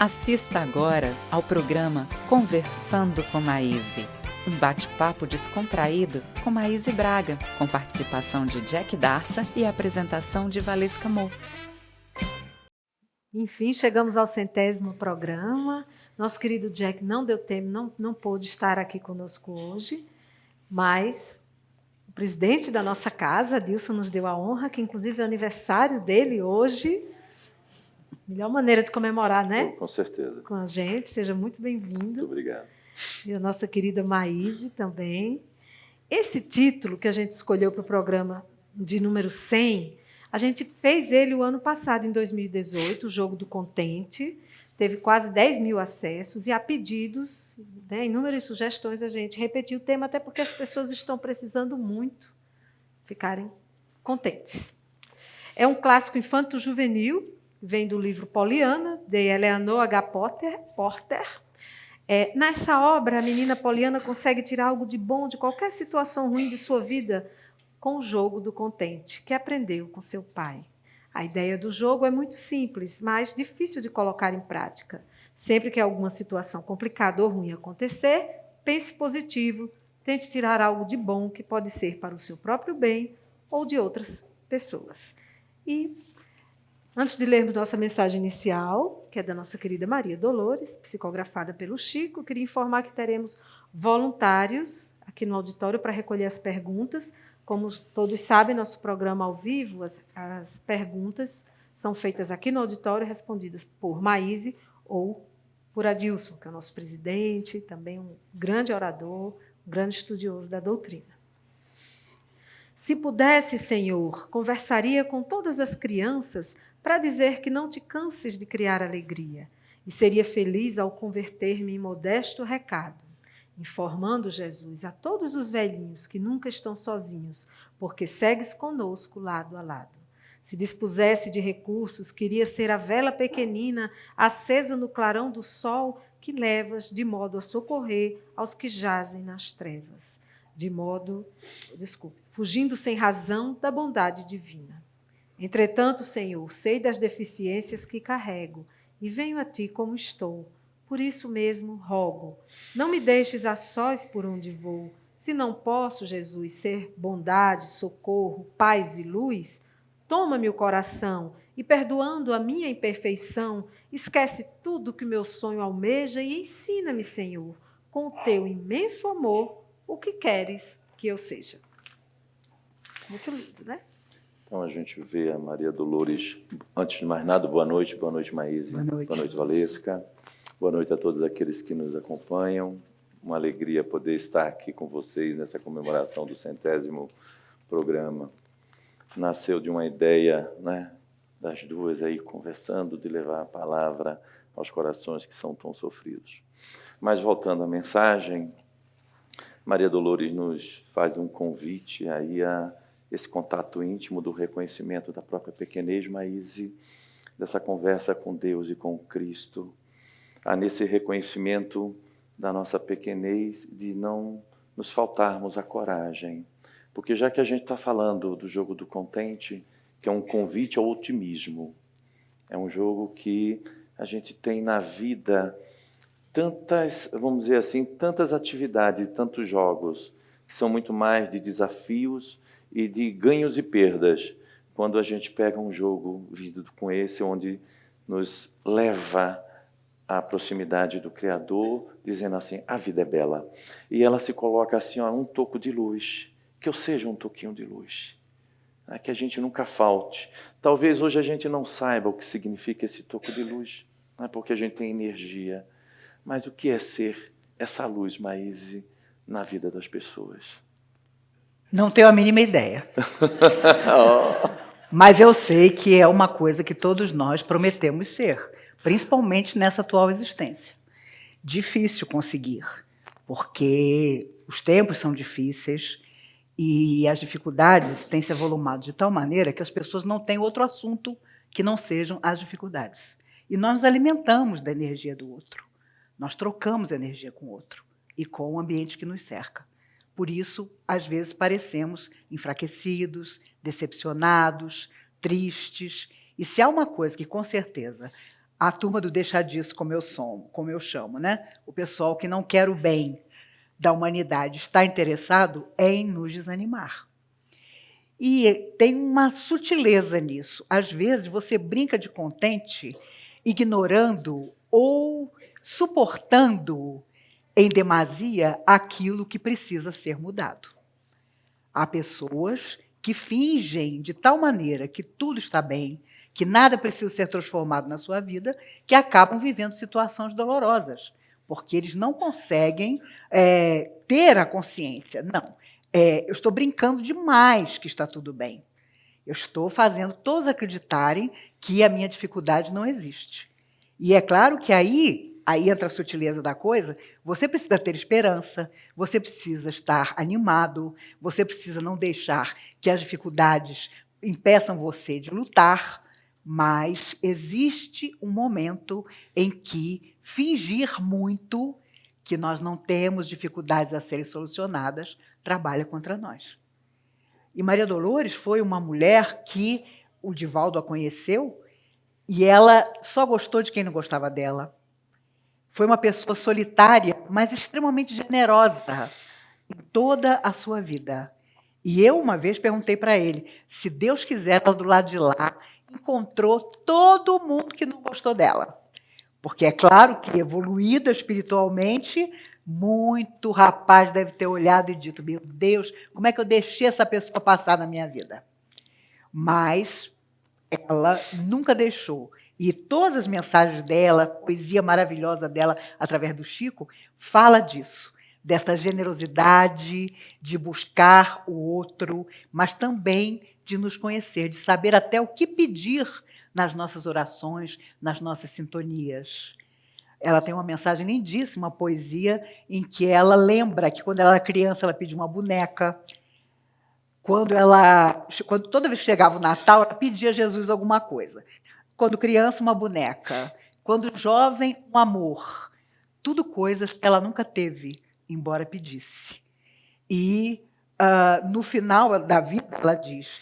Assista agora ao programa Conversando com Maíse, um bate-papo descontraído com Maíse Braga, com participação de Jack Darsa e apresentação de Valesca Mo. Enfim, chegamos ao 100º programa. Nosso querido Jack não deu tempo, não pôde estar aqui conosco hoje, mas o presidente da nossa casa, Adilson, nos deu a honra, que inclusive é o aniversário dele hoje. Melhor maneira de comemorar, né? Com certeza. Com a gente. Seja muito bem-vindo. Muito obrigado. E a nossa querida Maíse também. Esse título que a gente escolheu para o programa de número 100, a gente fez ele o ano passado, em 2018, o Jogo do Contente. Teve quase 10 mil acessos e, a pedidos, né, inúmeras sugestões, a gente repetiu o tema, até porque as pessoas estão precisando muito ficarem contentes. É um clássico infanto-juvenil, vem do livro Poliana, de Eleanor H. Porter. Nessa obra, a menina Poliana consegue tirar algo de bom de qualquer situação ruim de sua vida com o jogo do contente, que aprendeu com seu pai. A ideia do jogo é muito simples, mas difícil de colocar em prática. Sempre que alguma situação complicada ou ruim acontecer, pense positivo, tente tirar algo de bom que pode ser para o seu próprio bem ou de outras pessoas. E, antes de lermos nossa mensagem inicial, que é da nossa querida Maria Dolores, psicografada pelo Chico, queria informar que teremos voluntários aqui no auditório para recolher as perguntas. Como todos sabem, nosso programa ao vivo, as perguntas são feitas aqui no auditório, respondidas por Maíse ou por Adilson, que é o nosso presidente, também um grande orador, um grande estudioso da doutrina. Se pudesse, Senhor, conversaria com todas as crianças para dizer que não te canses de criar alegria, e seria feliz ao converter-me em modesto recado, informando, Jesus, a todos os velhinhos que nunca estão sozinhos, porque segues conosco lado a lado. Se dispusesse de recursos, queria ser a vela pequenina acesa no clarão do sol que levas de modo a socorrer aos que jazem nas trevas, fugindo sem razão da bondade divina. Entretanto, Senhor, sei das deficiências que carrego e venho a ti como estou. Por isso mesmo, rogo, não me deixes a sós por onde vou. Se não posso, Jesus, ser bondade, socorro, paz e luz, toma-me o coração e, perdoando a minha imperfeição, esquece tudo que o meu sonho almeja e ensina-me, Senhor, com o teu imenso amor, o que queres que eu seja. Muito lindo, né? Então, a gente vê a Maria Dolores. Antes de mais nada, boa noite Maíse. Boa noite, Valesca. Boa noite a todos aqueles que nos acompanham. Uma alegria poder estar aqui com vocês nessa comemoração do 100º programa. Nasceu de uma ideia, né, das duas aí conversando, de levar a palavra aos corações que são tão sofridos. Mas, voltando à mensagem, Maria Dolores nos faz um convite aí a esse contato íntimo do reconhecimento da própria pequenez, Maíse, dessa conversa com Deus e com Cristo, a nesse reconhecimento da nossa pequenez, de não nos faltarmos a coragem. Porque já que a gente está falando do jogo do contente, que é um convite ao otimismo, é um jogo que a gente tem na vida tantas, vamos dizer assim, tantas atividades, tantos jogos, que são muito mais de desafios e de ganhos e perdas, quando a gente pega um jogo vivido com esse, onde nos leva à proximidade do Criador, dizendo assim, a vida é bela. E ela se coloca assim, um toco de luz, que eu seja um toquinho de luz, que a gente nunca falte. Talvez hoje a gente não saiba o que significa esse toco de luz, porque a gente tem energia, mas o que é ser essa luz, Maíse, na vida das pessoas? Não tenho a mínima ideia. Mas eu sei que é uma coisa que todos nós prometemos ser, principalmente nessa atual existência. Difícil conseguir, porque os tempos são difíceis e as dificuldades têm se avolumado de tal maneira que as pessoas não têm outro assunto que não sejam as dificuldades. E nós nos alimentamos da energia do outro. Nós trocamos energia com o outro e com o ambiente que nos cerca. Por isso, às vezes, parecemos enfraquecidos, decepcionados, tristes. E se há uma coisa que, com certeza, a turma do deixa disso, como eu chamo, né? O pessoal que não quer o bem da humanidade está interessado em nos desanimar. E tem uma sutileza nisso. Às vezes você brinca de contente, ignorando ou suportando em demasia aquilo que precisa ser mudado. Há pessoas que fingem de tal maneira que tudo está bem, que nada precisa ser transformado na sua vida, que acabam vivendo situações dolorosas, porque eles não conseguem ter a consciência. Não, eu estou brincando demais que está tudo bem. Eu estou fazendo todos acreditarem que a minha dificuldade não existe. E é claro que aí entra a sutileza da coisa, você precisa ter esperança, você precisa estar animado, você precisa não deixar que as dificuldades impeçam você de lutar, mas existe um momento em que fingir muito que nós não temos dificuldades a serem solucionadas trabalha contra nós. E Maria Dolores foi uma mulher que o Divaldo a conheceu e ela só gostou de quem não gostava dela. Foi uma pessoa solitária, mas extremamente generosa em toda a sua vida. E eu, uma vez, perguntei para ele, se Deus quiser, ela do lado de lá encontrou todo mundo que não gostou dela. Porque é claro que, evoluída espiritualmente, muito rapaz deve ter olhado e dito, meu Deus, como é que eu deixei essa pessoa passar na minha vida? Mas ela nunca deixou. E todas as mensagens dela, a poesia maravilhosa dela, através do Chico, fala disso, dessa generosidade, de buscar o outro, mas também de nos conhecer, de saber até o que pedir nas nossas orações, nas nossas sintonias. Ela tem uma mensagem lindíssima, uma poesia, em que ela lembra que, quando ela era criança, ela pediu uma boneca. Quando toda vez que chegava o Natal, ela pedia a Jesus alguma coisa. Quando criança, uma boneca. Quando jovem, um amor. Tudo coisas que ela nunca teve, embora pedisse. E, no final da vida, ela diz,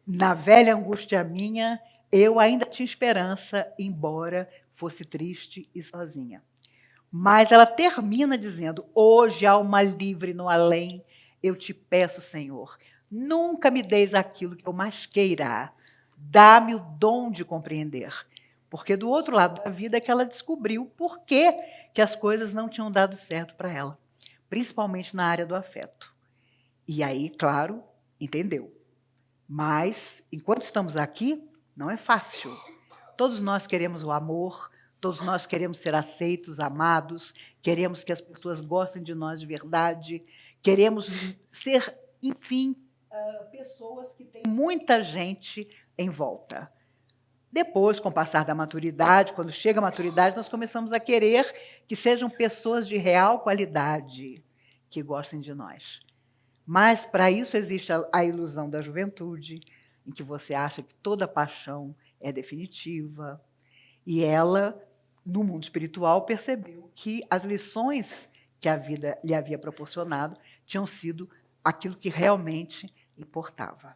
na velha angústia minha, eu ainda tinha esperança, embora fosse triste e sozinha. Mas ela termina dizendo, hoje, alma livre no além, eu te peço, Senhor, nunca me deis aquilo que eu mais queira, dá-me o dom de compreender. Porque do outro lado da vida é que ela descobriu por que as coisas não tinham dado certo para ela, principalmente na área do afeto. E aí, claro, entendeu. Mas, enquanto estamos aqui, não é fácil. Todos nós queremos o amor, todos nós queremos ser aceitos, amados, queremos que as pessoas gostem de nós de verdade, queremos ser, enfim, pessoas que têm muita gente em volta. Depois, com o passar da maturidade, quando chega a maturidade, nós começamos a querer que sejam pessoas de real qualidade, que gostem de nós. Mas, para isso, existe a ilusão da juventude, em que você acha que toda paixão é definitiva. E ela, no mundo espiritual, percebeu que as lições que a vida lhe havia proporcionado tinham sido aquilo que realmente importava.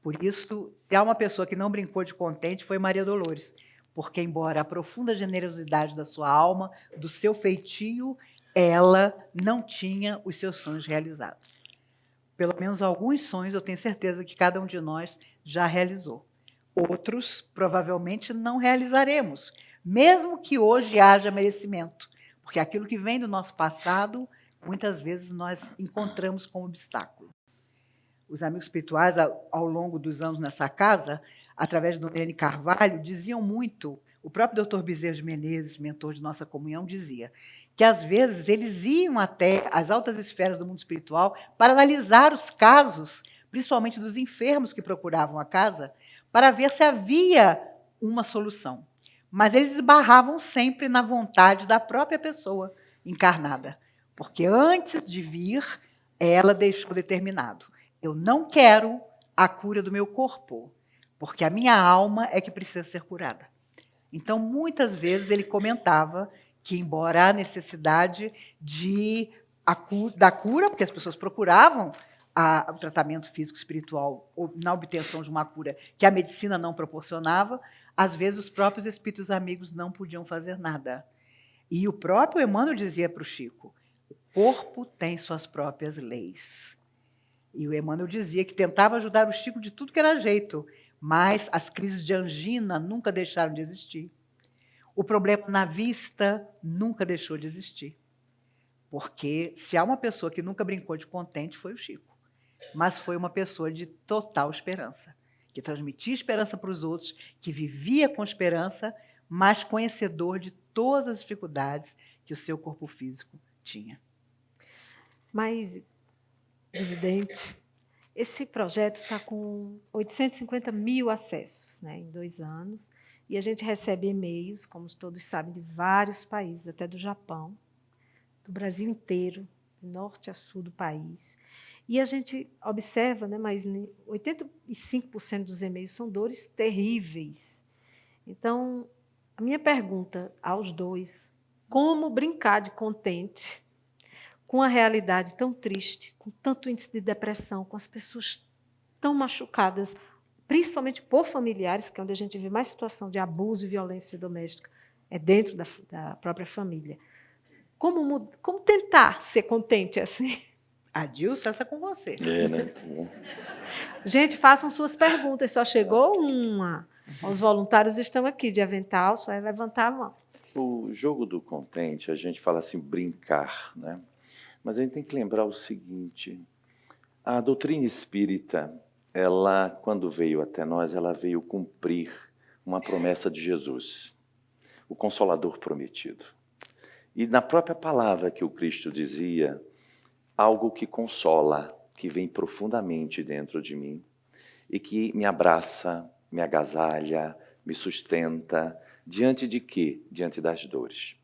Por isso, se há uma pessoa que não brincou de contente, foi Maria Dolores, porque, embora a profunda generosidade da sua alma, do seu feitio, ela não tinha os seus sonhos realizados. Pelo menos alguns sonhos, eu tenho certeza que cada um de nós já realizou. Outros, provavelmente, não realizaremos, mesmo que hoje haja merecimento, porque aquilo que vem do nosso passado, muitas vezes nós encontramos como obstáculo. Os amigos espirituais, ao longo dos anos nessa casa, através do Helene Carvalho, diziam muito, o próprio Dr. Bezerra de Menezes, mentor de nossa comunhão, dizia que, às vezes, eles iam até as altas esferas do mundo espiritual para analisar os casos, principalmente dos enfermos que procuravam a casa, para ver se havia uma solução. Mas eles esbarravam sempre na vontade da própria pessoa encarnada, porque antes de vir, ela deixou determinado, eu não quero a cura do meu corpo, porque a minha alma é que precisa ser curada. Então, muitas vezes, ele comentava que, embora a necessidade da cura, porque as pessoas procuravam o tratamento físico-espiritual na obtenção de uma cura que a medicina não proporcionava, Às vezes, os próprios espíritos amigos não podiam fazer nada. E o próprio Emmanuel dizia para o Chico, o corpo tem suas próprias leis. E o Emmanuel dizia que tentava ajudar o Chico de tudo que era jeito, mas as crises de angina nunca deixaram de existir. O problema na vista nunca deixou de existir. Porque se há uma pessoa que nunca brincou de contente, foi o Chico. Mas foi uma pessoa de total esperança, que transmitia esperança para os outros, que vivia com esperança, mas conhecedor de todas as dificuldades que o seu corpo físico tinha. Mas, presidente, esse projeto está com 850 mil acessos, né, em 2 anos, e a gente recebe e-mails, como todos sabem, de vários países, até do Japão, do Brasil inteiro, de norte a sul do país. E a gente observa, né, mas 85% dos e-mails são dores terríveis. Então, a minha pergunta aos dois, como brincar de contente com a realidade tão triste, com tanto índice de depressão, com as pessoas tão machucadas, principalmente por familiares, que é onde a gente vê mais situação de abuso e violência doméstica, é dentro da própria família. Como tentar ser contente assim? Adilson, essa é com você. Né? Gente, façam suas perguntas. Só chegou uma. Os voluntários estão aqui de avental, só é levantar a mão. O jogo do contente, a gente fala assim, brincar, né? Mas a gente tem que lembrar o seguinte, a doutrina espírita, ela, quando veio até nós, ela veio cumprir uma promessa de Jesus, o Consolador prometido. E na própria palavra que o Cristo dizia, algo que consola, que vem profundamente dentro de mim e que me abraça, me agasalha, me sustenta. Diante de quê? Diante das dores.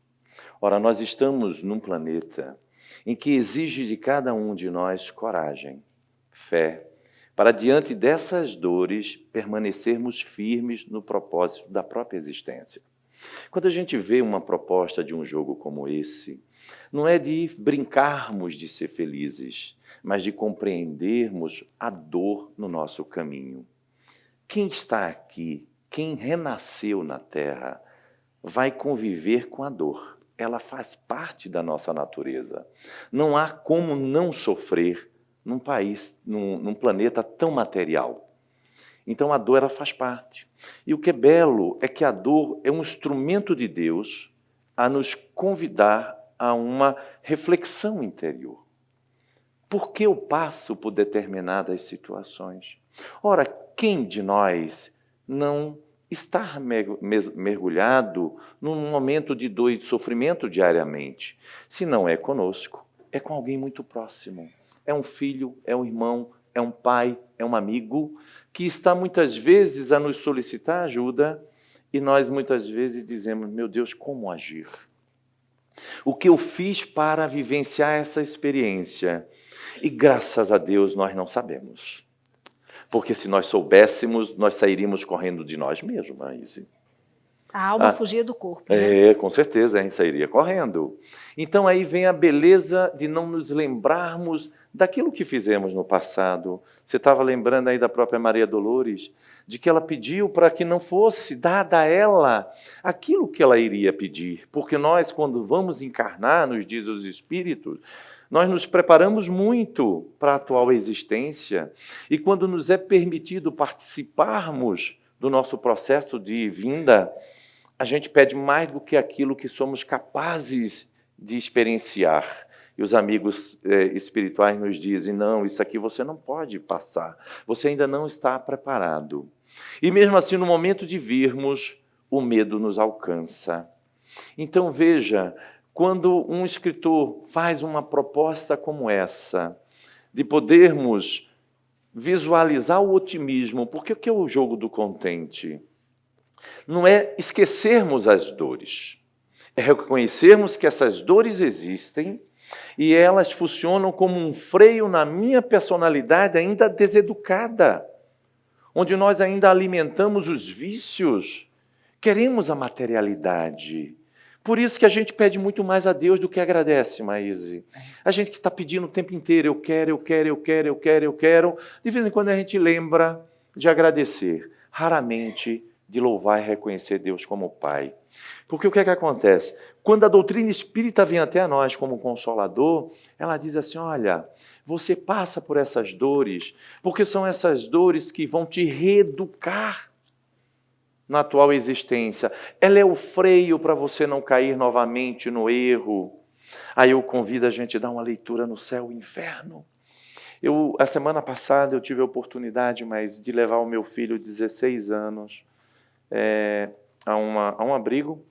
Ora, nós estamos num planeta em que exige de cada um de nós coragem, fé, para diante dessas dores permanecermos firmes no propósito da própria existência. Quando a gente vê uma proposta de um jogo como esse, não é de brincarmos de ser felizes, mas de compreendermos a dor no nosso caminho. Quem está aqui, quem renasceu na Terra, vai conviver com a dor. Ela faz parte da nossa natureza. Não há como não sofrer num país, num planeta tão material. Então a dor ela faz parte. E o que é belo é que a dor é um instrumento de Deus a nos convidar a uma reflexão interior. Por que eu passo por determinadas situações? Ora, quem de nós não está mergulhado num momento de dor e de sofrimento diariamente? Se não é conosco, é com alguém muito próximo. É um filho, é um irmão, é um pai, é um amigo, que está muitas vezes a nos solicitar ajuda e nós muitas vezes dizemos, meu Deus, como agir? O que eu fiz para vivenciar essa experiência? E graças a Deus nós não sabemos. Porque se nós soubéssemos, nós sairíamos correndo de nós mesmos, Maíse. A alma fugia do corpo. Né? É, com certeza, a gente sairia correndo. Então aí vem a beleza de não nos lembrarmos daquilo que fizemos no passado. Você estava lembrando aí da própria Maria Dolores, de que ela pediu para que não fosse dada a ela aquilo que ela iria pedir. Porque nós, quando vamos encarnar, nos diz os Espíritos, nós nos preparamos muito para a atual existência. E quando nos é permitido participarmos do nosso processo de vinda, a gente pede mais do que aquilo que somos capazes de experienciar. E os amigos espirituais nos dizem, não, isso aqui você não pode passar, você ainda não está preparado. E mesmo assim, no momento de virmos, o medo nos alcança. Então veja, quando um escritor faz uma proposta como essa, de podermos visualizar o otimismo, porque o que é o jogo do contente? Não é esquecermos as dores, é reconhecermos que essas dores existem e elas funcionam como um freio na minha personalidade ainda deseducada, onde nós ainda alimentamos os vícios, queremos a materialidade. Por isso que a gente pede muito mais a Deus do que agradece, Maíse. A gente que está pedindo o tempo inteiro, eu quero, eu quero, eu quero, eu quero, eu quero. De vez em quando a gente lembra de agradecer. Raramente de louvar e reconhecer Deus como Pai. Porque o que é que acontece? Quando a doutrina espírita vem até nós como consolador, ela diz assim, olha, você passa por essas dores, porque são essas dores que vão te reeducar na atual existência. Ela é o freio para você não cair novamente no erro. Aí eu convido a gente a dar uma leitura no Céu e Inferno. A semana passada eu tive a oportunidade de levar o meu filho de 16 anos a um abrigo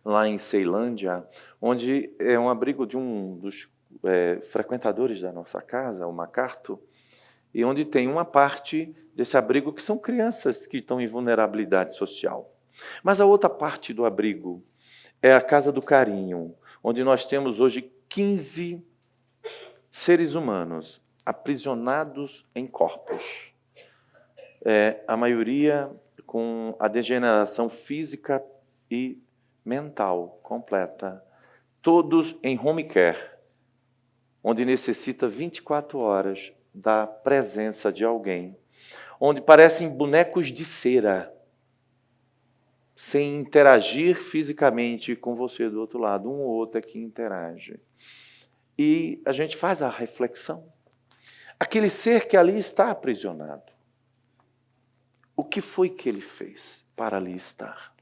lá em Ceilândia, onde é um abrigo de um dos frequentadores da nossa casa, o Macarto, e onde tem uma parte desse abrigo que são crianças que estão em vulnerabilidade social. Mas a outra parte do abrigo é a Casa do Carinho, onde nós temos hoje 15 seres humanos aprisionados em corpos. A maioria com a degeneração física e mental completa. Todos em home care, onde necessita 24 horas da presença de alguém. Onde parecem bonecos de cera, sem interagir fisicamente com você do outro lado. Um ou outro é que interage. E a gente faz a reflexão. Aquele ser que ali está aprisionado, o que foi que ele fez para ali estar?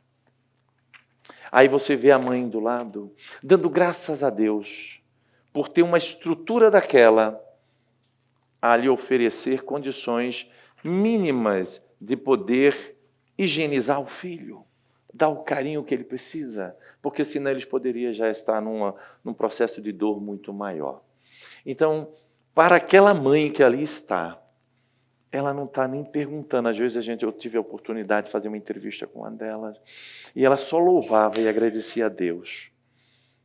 Aí você vê a mãe do lado, dando graças a Deus por ter uma estrutura daquela a lhe oferecer condições mínimas de poder higienizar o filho, dar o carinho que ele precisa, porque senão eles poderiam já estar num processo de dor muito maior. Então, para aquela mãe que ali está, ela não está nem perguntando. Às vezes eu tive a oportunidade de fazer uma entrevista com uma delas, e ela só louvava e agradecia a Deus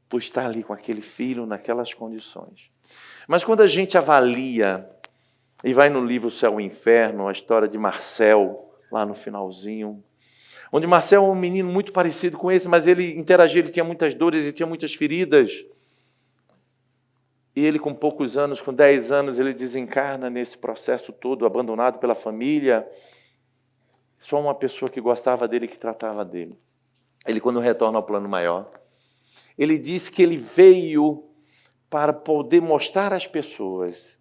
por estar ali com aquele filho naquelas condições. Mas quando a gente avalia, e vai no livro Céu e Inferno, a história de Marcel, lá no finalzinho, onde Marcel é um menino muito parecido com esse, mas ele interagia, ele tinha muitas dores, ele tinha muitas feridas. E ele, com poucos anos, com 10 anos, ele desencarna nesse processo todo, abandonado pela família. Só uma pessoa que gostava dele, que tratava dele. Ele, quando retorna ao plano maior, ele diz que ele veio para poder mostrar às pessoas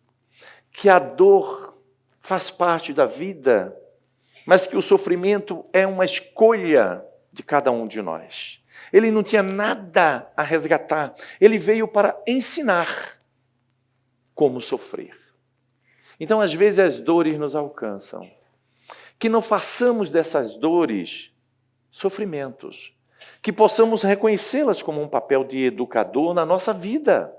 que a dor faz parte da vida, mas que o sofrimento é uma escolha de cada um de nós. Ele não tinha nada a resgatar. Ele veio para ensinar como sofrer. Então, às vezes, as dores nos alcançam. Que não façamos dessas dores sofrimentos. Que possamos reconhecê-las como um papel de educador na nossa vida.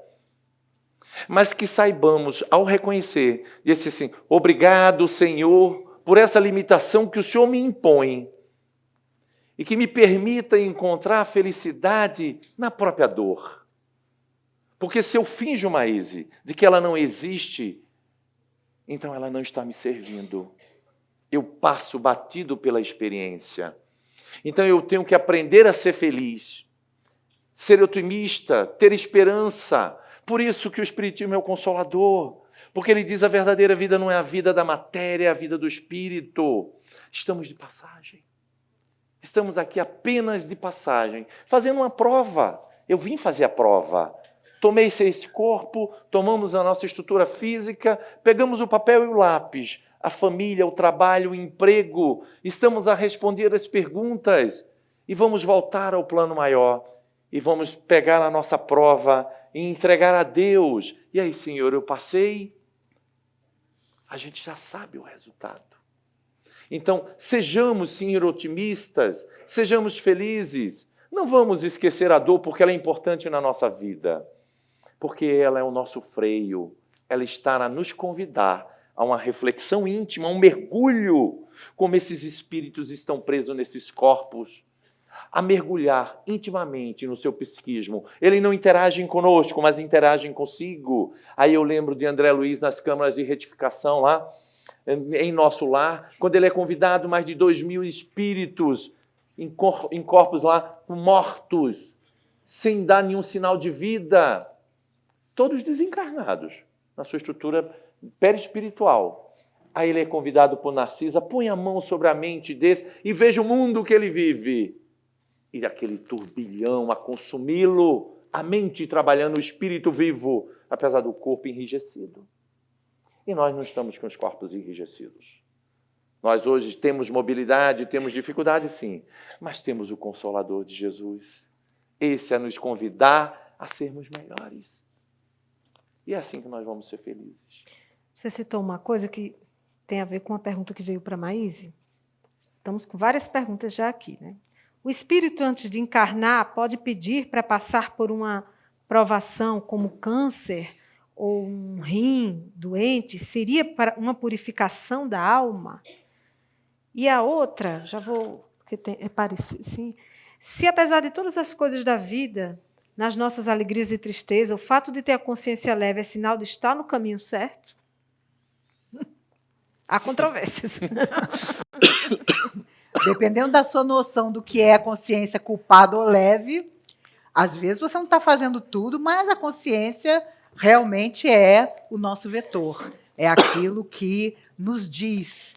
Mas que saibamos, ao reconhecer, dizer assim, obrigado, Senhor, por essa limitação que o Senhor me impõe. E que me permita encontrar a felicidade na própria dor. Porque se eu finjo, Maíse, de que ela não existe, então ela não está me servindo. Eu passo batido pela experiência. Então eu tenho que aprender a ser feliz, ser otimista, ter esperança. Por isso que o Espiritismo é o consolador. Porque ele diz a verdadeira vida não é a vida da matéria, é a vida do Espírito. Estamos de passagem. Estamos aqui apenas de passagem, fazendo uma prova. Eu vim fazer a prova. Tomei esse corpo, tomamos a nossa estrutura física, pegamos o papel e o lápis, a família, o trabalho, o emprego, estamos a responder as perguntas e vamos voltar ao plano maior e vamos pegar a nossa prova e entregar a Deus. E aí, Senhor, eu passei? A gente já sabe o resultado. Então, sejamos, Senhor, otimistas, sejamos felizes. Não vamos esquecer a dor porque ela é importante na nossa vida. Porque ela é o nosso freio, ela está a nos convidar a uma reflexão íntima, a um mergulho, como esses espíritos estão presos nesses corpos, a mergulhar intimamente no seu psiquismo. Eles não interagem conosco, mas interagem consigo. Aí eu lembro de André Luiz nas câmaras de retificação lá, em Nosso Lar, quando ele é convidado, mais de 2.000 espíritos em corpos lá mortos, sem dar nenhum sinal de vida. Todos desencarnados, na sua estrutura perispiritual. Aí ele é convidado por Narcisa, põe a mão sobre a mente desse e veja o mundo que ele vive. E aquele turbilhão a consumi-lo, a mente trabalhando, o espírito vivo, apesar do corpo enrijecido. E nós não estamos com os corpos enrijecidos. Nós hoje temos mobilidade, temos dificuldade, sim, mas temos o Consolador de Jesus. Esse é nos convidar a sermos melhores. E é assim que nós vamos ser felizes. Você citou uma coisa que tem a ver com uma pergunta que veio para a Maíse. Estamos com várias perguntas já aqui, né? O espírito, antes de encarnar, pode pedir para passar por uma provação como câncer ou um rim doente? Seria para uma purificação da alma? E a outra, já vou, porque é parecido, sim. Se, apesar de todas as coisas da vida, nas nossas alegrias e tristezas, o fato de ter a consciência leve é sinal de estar no caminho certo? Há controvérsias. Dependendo da sua noção do que é a consciência culpada ou leve, às vezes você não está fazendo tudo, mas a consciência realmente é o nosso vetor. É aquilo que nos diz,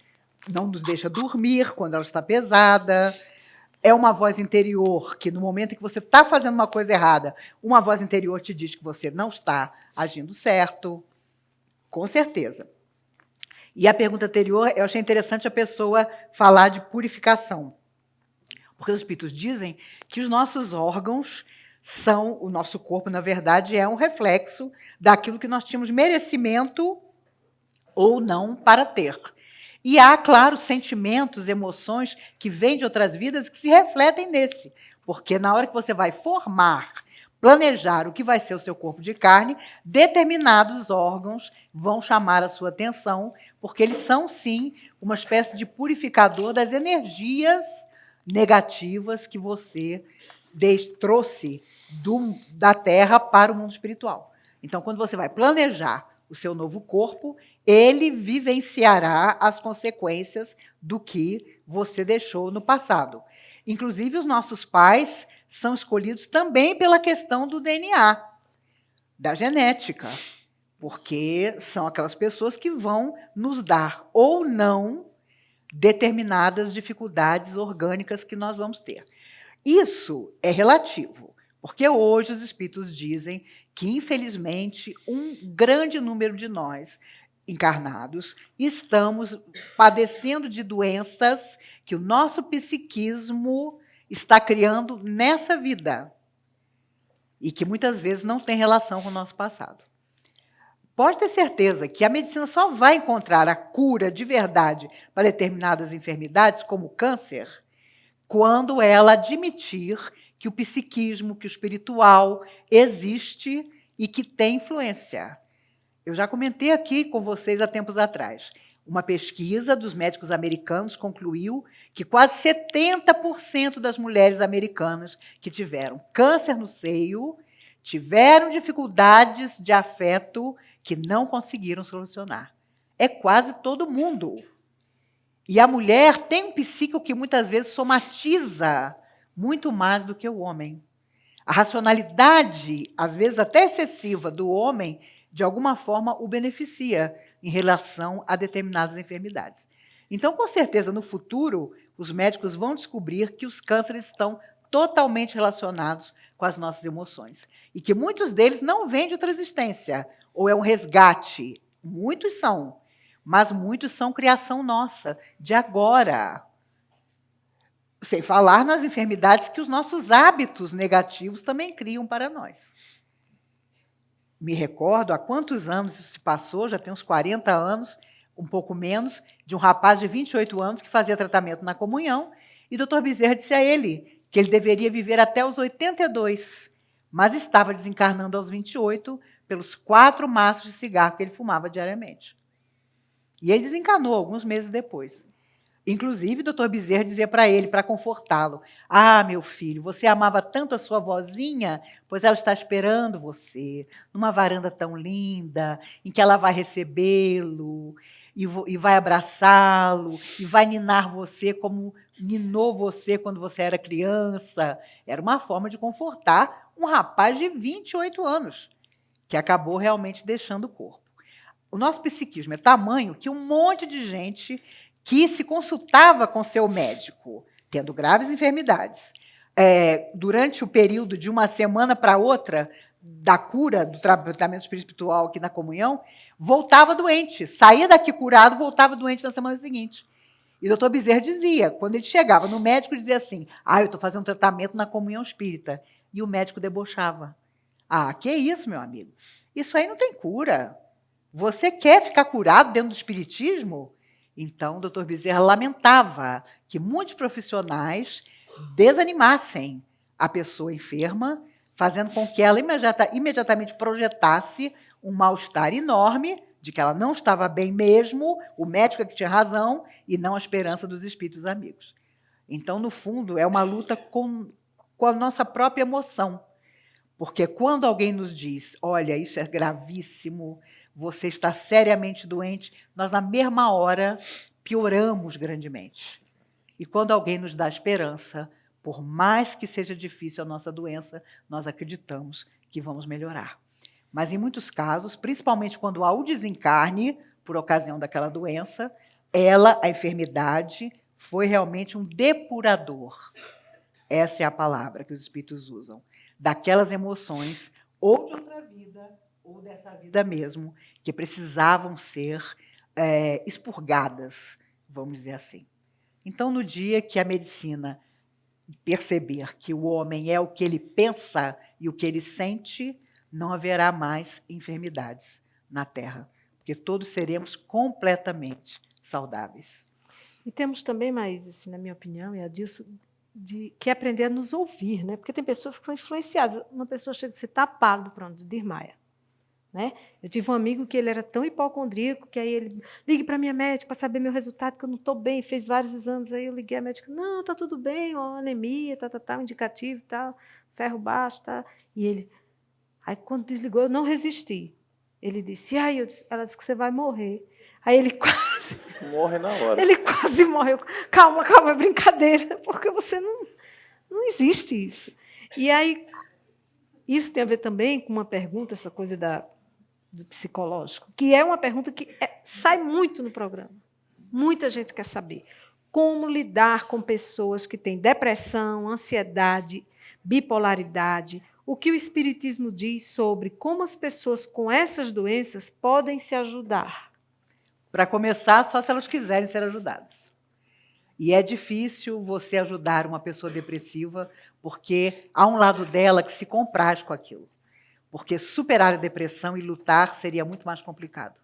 não nos deixa dormir quando ela está pesada. É uma voz interior que, no momento em que você está fazendo uma coisa errada, uma voz interior te diz que você não está agindo certo. Com certeza. E a pergunta anterior, eu achei interessante a pessoa falar de purificação. Porque os espíritos dizem que os nossos órgãos são, o nosso corpo, na verdade, é um reflexo daquilo que nós tínhamos merecimento ou não para ter. E há, claro, sentimentos, emoções que vêm de outras vidas que se refletem nesse. Porque na hora que você vai formar, planejar o que vai ser o seu corpo de carne, determinados órgãos vão chamar a sua atenção, porque eles são, sim, uma espécie de purificador das energias negativas que você trouxe da Terra para o mundo espiritual. Então, quando você vai planejar o seu novo corpo, ele vivenciará as consequências do que você deixou no passado. Inclusive, os nossos pais são escolhidos também pela questão do DNA, da genética, porque são aquelas pessoas que vão nos dar ou não determinadas dificuldades orgânicas que nós vamos ter. Isso é relativo, porque hoje os espíritos dizem que, infelizmente, um grande número de nós encarnados estamos padecendo de doenças que o nosso psiquismo está criando nessa vida e que muitas vezes não tem relação com o nosso passado. Pode ter certeza que a medicina só vai encontrar a cura de verdade para determinadas enfermidades, como o câncer, quando ela admitir que o psiquismo, que o espiritual existe e que tem influência. Eu já comentei aqui com vocês há tempos atrás. Uma pesquisa dos médicos americanos concluiu que quase 70% das mulheres americanas que tiveram câncer no seio tiveram dificuldades de afeto que não conseguiram solucionar. É quase todo mundo. E a mulher tem um psíquico que muitas vezes somatiza muito mais do que o homem. A racionalidade, às vezes até excessiva, do homem, de alguma forma o beneficia em relação a determinadas enfermidades. Então, com certeza, no futuro, os médicos vão descobrir que os cânceres estão totalmente relacionados com as nossas emoções. E que muitos deles não vêm de outra existência, ou é um resgate. Muitos são, mas muitos são criação nossa, de agora. Sem falar nas enfermidades que os nossos hábitos negativos também criam para nós. Me recordo há quantos anos isso se passou, já tem uns 40 anos, um pouco menos, de um rapaz de 28 anos que fazia tratamento na comunhão, e o doutor Bezerra disse a ele que ele deveria viver até os 82, mas estava desencarnando aos 28 pelos 4 maços de cigarro que ele fumava diariamente. E ele desencarnou alguns meses depois. Inclusive, o doutor Bezerra dizia para ele, para confortá-lo: ah, meu filho, você amava tanto a sua vozinha, pois ela está esperando você, numa varanda tão linda, em que ela vai recebê-lo, e vai abraçá-lo, e vai ninar você como ninou você quando você era criança. Era uma forma de confortar um rapaz de 28 anos, que acabou realmente deixando o corpo. o nosso psiquismo é tamanho que um monte de gente que se consultava com seu médico, tendo graves enfermidades, durante o período de uma semana para outra, da cura, do tratamento espiritual aqui na comunhão, voltava doente. Saía daqui curado, voltava doente na semana seguinte. E o doutor Bezerra dizia, quando ele chegava no médico, dizia assim, eu estou fazendo um tratamento na comunhão espírita. E o médico debochava. Que isso, meu amigo? Isso aí não tem cura. Você quer ficar curado dentro do espiritismo? Então, o doutor Bezerra lamentava que muitos profissionais desanimassem a pessoa enferma, fazendo com que ela imediatamente projetasse um mal-estar enorme, de que ela não estava bem mesmo, o médico é que tinha razão, e não a esperança dos espíritos amigos. Então, no fundo, é uma luta com a nossa própria emoção. Porque quando alguém nos diz, olha, isso é gravíssimo, você está seriamente doente, nós, na mesma hora, pioramos grandemente. E quando alguém nos dá esperança, por mais que seja difícil a nossa doença, nós acreditamos que vamos melhorar. Mas, em muitos casos, principalmente quando há o desencarne, por ocasião daquela doença, a enfermidade, foi realmente um depurador. Essa é a palavra que os espíritos usam. Daquelas emoções, ou de outra vida, ou dessa vida mesmo, que precisavam ser expurgadas, vamos dizer assim. Então, no dia que a medicina perceber que o homem é o que ele pensa e o que ele sente, não haverá mais enfermidades na Terra, porque todos seremos completamente saudáveis. E temos também, mas, assim, na minha opinião, e a disso, que aprender a nos ouvir, né? Porque tem pessoas que são influenciadas. Uma pessoa chega a ser tapado, pronto, desmaia. Né? Eu tive um amigo que ele era tão hipocondríaco que aí ele ligue para a minha médica para saber meu resultado, que eu não estou bem, fez vários exames, aí eu liguei à médica, não, está tudo bem, ó, anemia, indicativo, ferro baixo, e ele, aí quando desligou, eu não resisti. Ele disse, ela disse que você vai morrer. Aí ele quase... Morre na hora. Ele quase morreu. Calma, é brincadeira, porque você não existe isso. E aí, isso tem a ver também com uma pergunta, essa coisa do psicológico, que é uma pergunta que sai muito no programa. Muita gente quer saber como lidar com pessoas que têm depressão, ansiedade, bipolaridade, o que o Espiritismo diz sobre como as pessoas com essas doenças podem se ajudar. Para começar, só se elas quiserem ser ajudadas. E é difícil você ajudar uma pessoa depressiva, porque há um lado dela que se compraz com aquilo. Porque superar a depressão e lutar seria muito mais complicado.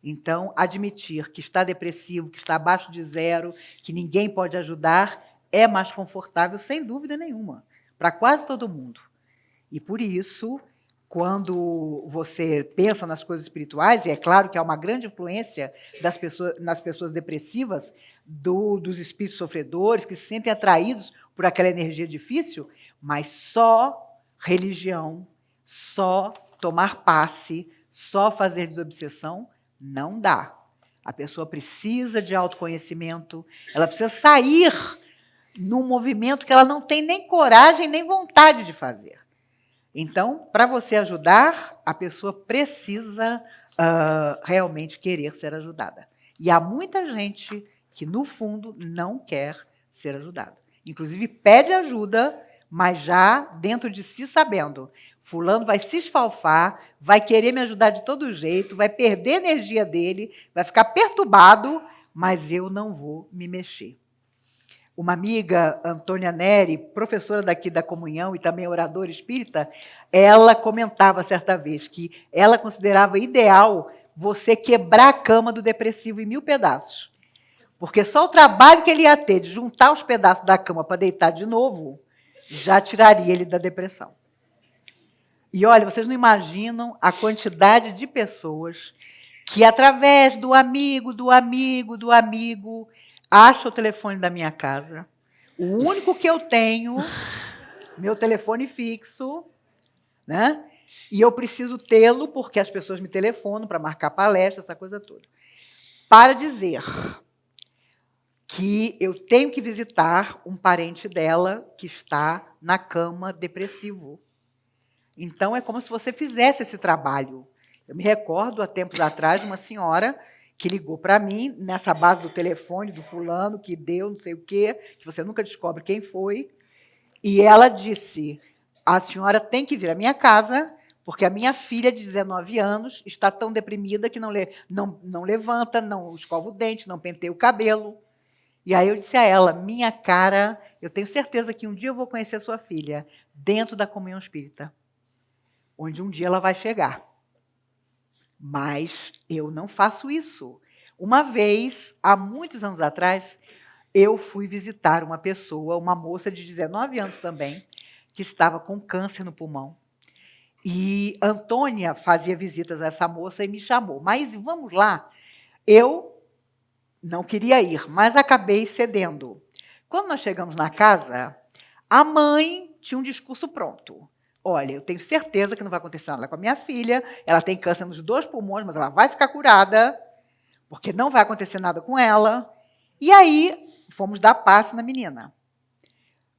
Então, admitir que está depressivo, que está abaixo de zero, que ninguém pode ajudar, é mais confortável, sem dúvida nenhuma, para quase todo mundo. E, por isso, quando você pensa nas coisas espirituais, e é claro que há uma grande influência nas pessoas depressivas, dos espíritos sofredores, que se sentem atraídos por aquela energia difícil, mas só religião, só tomar passe, só fazer desobsessão, não dá. A pessoa precisa de autoconhecimento, ela precisa sair num movimento que ela não tem nem coragem, nem vontade de fazer. Então, para você ajudar, a pessoa precisa realmente querer ser ajudada. E há muita gente que, no fundo, não quer ser ajudada. Inclusive, pede ajuda, mas já dentro de si sabendo, fulano vai se esfalfar, vai querer me ajudar de todo jeito, vai perder a energia dele, vai ficar perturbado, mas eu não vou me mexer. Uma amiga, Antônia Neri, professora daqui da Comunhão e também oradora espírita, ela comentava certa vez que ela considerava ideal você quebrar a cama do depressivo em 1000 pedaços. Porque só o trabalho que ele ia ter de juntar os pedaços da cama para deitar de novo já tiraria ele da depressão. E, olha, vocês não imaginam a quantidade de pessoas que, através do amigo, acha o telefone da minha casa. O único que eu tenho, meu telefone fixo, né? E eu preciso tê-lo porque as pessoas me telefonam para marcar palestra, essa coisa toda. Para dizer que eu tenho que visitar um parente dela que está na cama depressivo. Então, é como se você fizesse esse trabalho. Eu me recordo, há tempos atrás, de uma senhora que ligou para mim, nessa base do telefone do fulano, que deu não sei o quê, que você nunca descobre quem foi, e ela disse, a senhora tem que vir à minha casa, porque a minha filha de 19 anos está tão deprimida que não levanta, não escova o dente, não penteia o cabelo. E aí eu disse a ela, minha cara, eu tenho certeza que um dia eu vou conhecer a sua filha dentro da comunhão espírita, onde um dia ela vai chegar. Mas eu não faço isso. Uma vez, há muitos anos atrás, eu fui visitar uma pessoa, uma moça de 19 anos também, que estava com câncer no pulmão. E Antônia fazia visitas a essa moça e me chamou. Mas vamos lá. Eu não queria ir, mas acabei cedendo. Quando nós chegamos na casa, a mãe tinha um discurso pronto. Olha, eu tenho certeza que não vai acontecer nada com a minha filha, ela tem câncer nos 2 pulmões, mas ela vai ficar curada, porque não vai acontecer nada com ela. E aí, fomos dar passe na menina.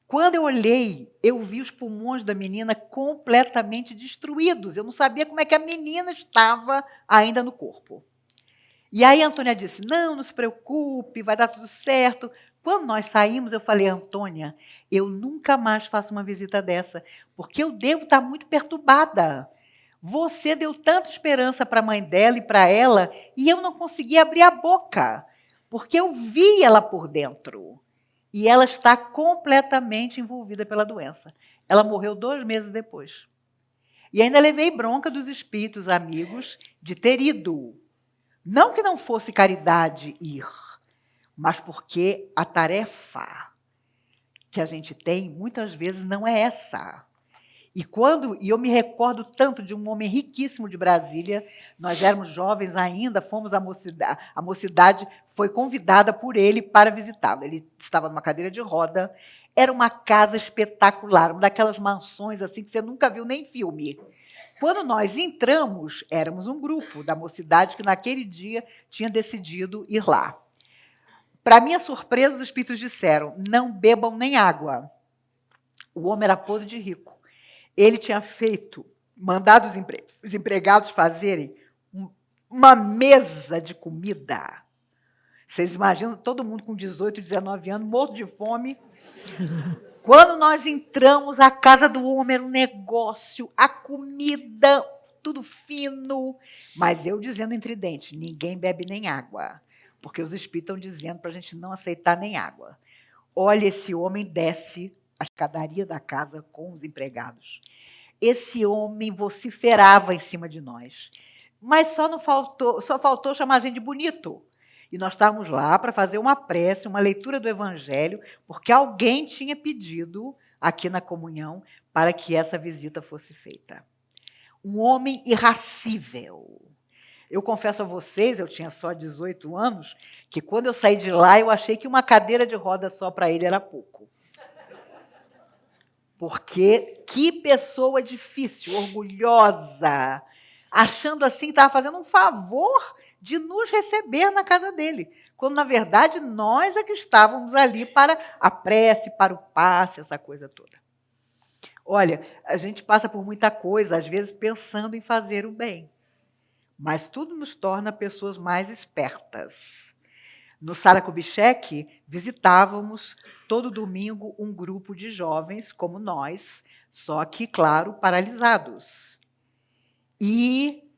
Quando eu olhei, eu vi os pulmões da menina completamente destruídos. Eu não sabia como é que a menina estava ainda no corpo. E aí a Antônia disse, não se preocupe, vai dar tudo certo. Quando nós saímos, eu falei, Antônia, eu nunca mais faço uma visita dessa, porque eu devo estar muito perturbada. Você deu tanta esperança para a mãe dela e para ela, e eu não consegui abrir a boca, porque eu vi ela por dentro. E ela está completamente envolvida pela doença. Ela morreu 2 meses depois. E ainda levei bronca dos espíritos amigos de ter ido. Não que não fosse caridade ir, mas porque a tarefa que a gente tem, muitas vezes, não é essa. E eu me recordo tanto de um homem riquíssimo de Brasília, nós éramos jovens ainda, fomos à mocidade, a mocidade foi convidada por ele para visitá-lo. Ele estava numa cadeira de roda, era uma casa espetacular, uma daquelas mansões assim que você nunca viu nem em filme. Quando nós entramos, éramos um grupo da mocidade que naquele dia tinha decidido ir lá. Para minha surpresa, os espíritos disseram, não bebam nem água. O homem era podre de rico. Ele tinha mandado os empregados fazerem uma mesa de comida. Vocês imaginam, todo mundo com 18, 19 anos, morto de fome. Quando nós entramos, a casa do homem era um negócio, a comida, tudo fino. Mas eu dizendo entre dentes, ninguém bebe nem água, porque os espíritos estão dizendo para a gente não aceitar nem água. Olha, esse homem desce a escadaria da casa com os empregados. Esse homem vociferava em cima de nós. Mas só faltou chamar a gente de bonito. E nós estávamos lá para fazer uma prece, uma leitura do Evangelho, porque alguém tinha pedido aqui na comunhão para que essa visita fosse feita. Um homem irracível. Eu confesso a vocês, eu tinha só 18 anos, que quando eu saí de lá, eu achei que uma cadeira de roda só para ele era pouco. Porque que pessoa difícil, orgulhosa, achando assim que estava fazendo um favor de nos receber na casa dele, quando, na verdade, nós é que estávamos ali para a prece, para o passe, essa coisa toda. Olha, a gente passa por muita coisa, às vezes pensando em fazer o bem, mas tudo nos torna pessoas mais espertas. No Sara Kubitschek, visitávamos todo domingo um grupo de jovens como nós, só que, claro, paralisados. E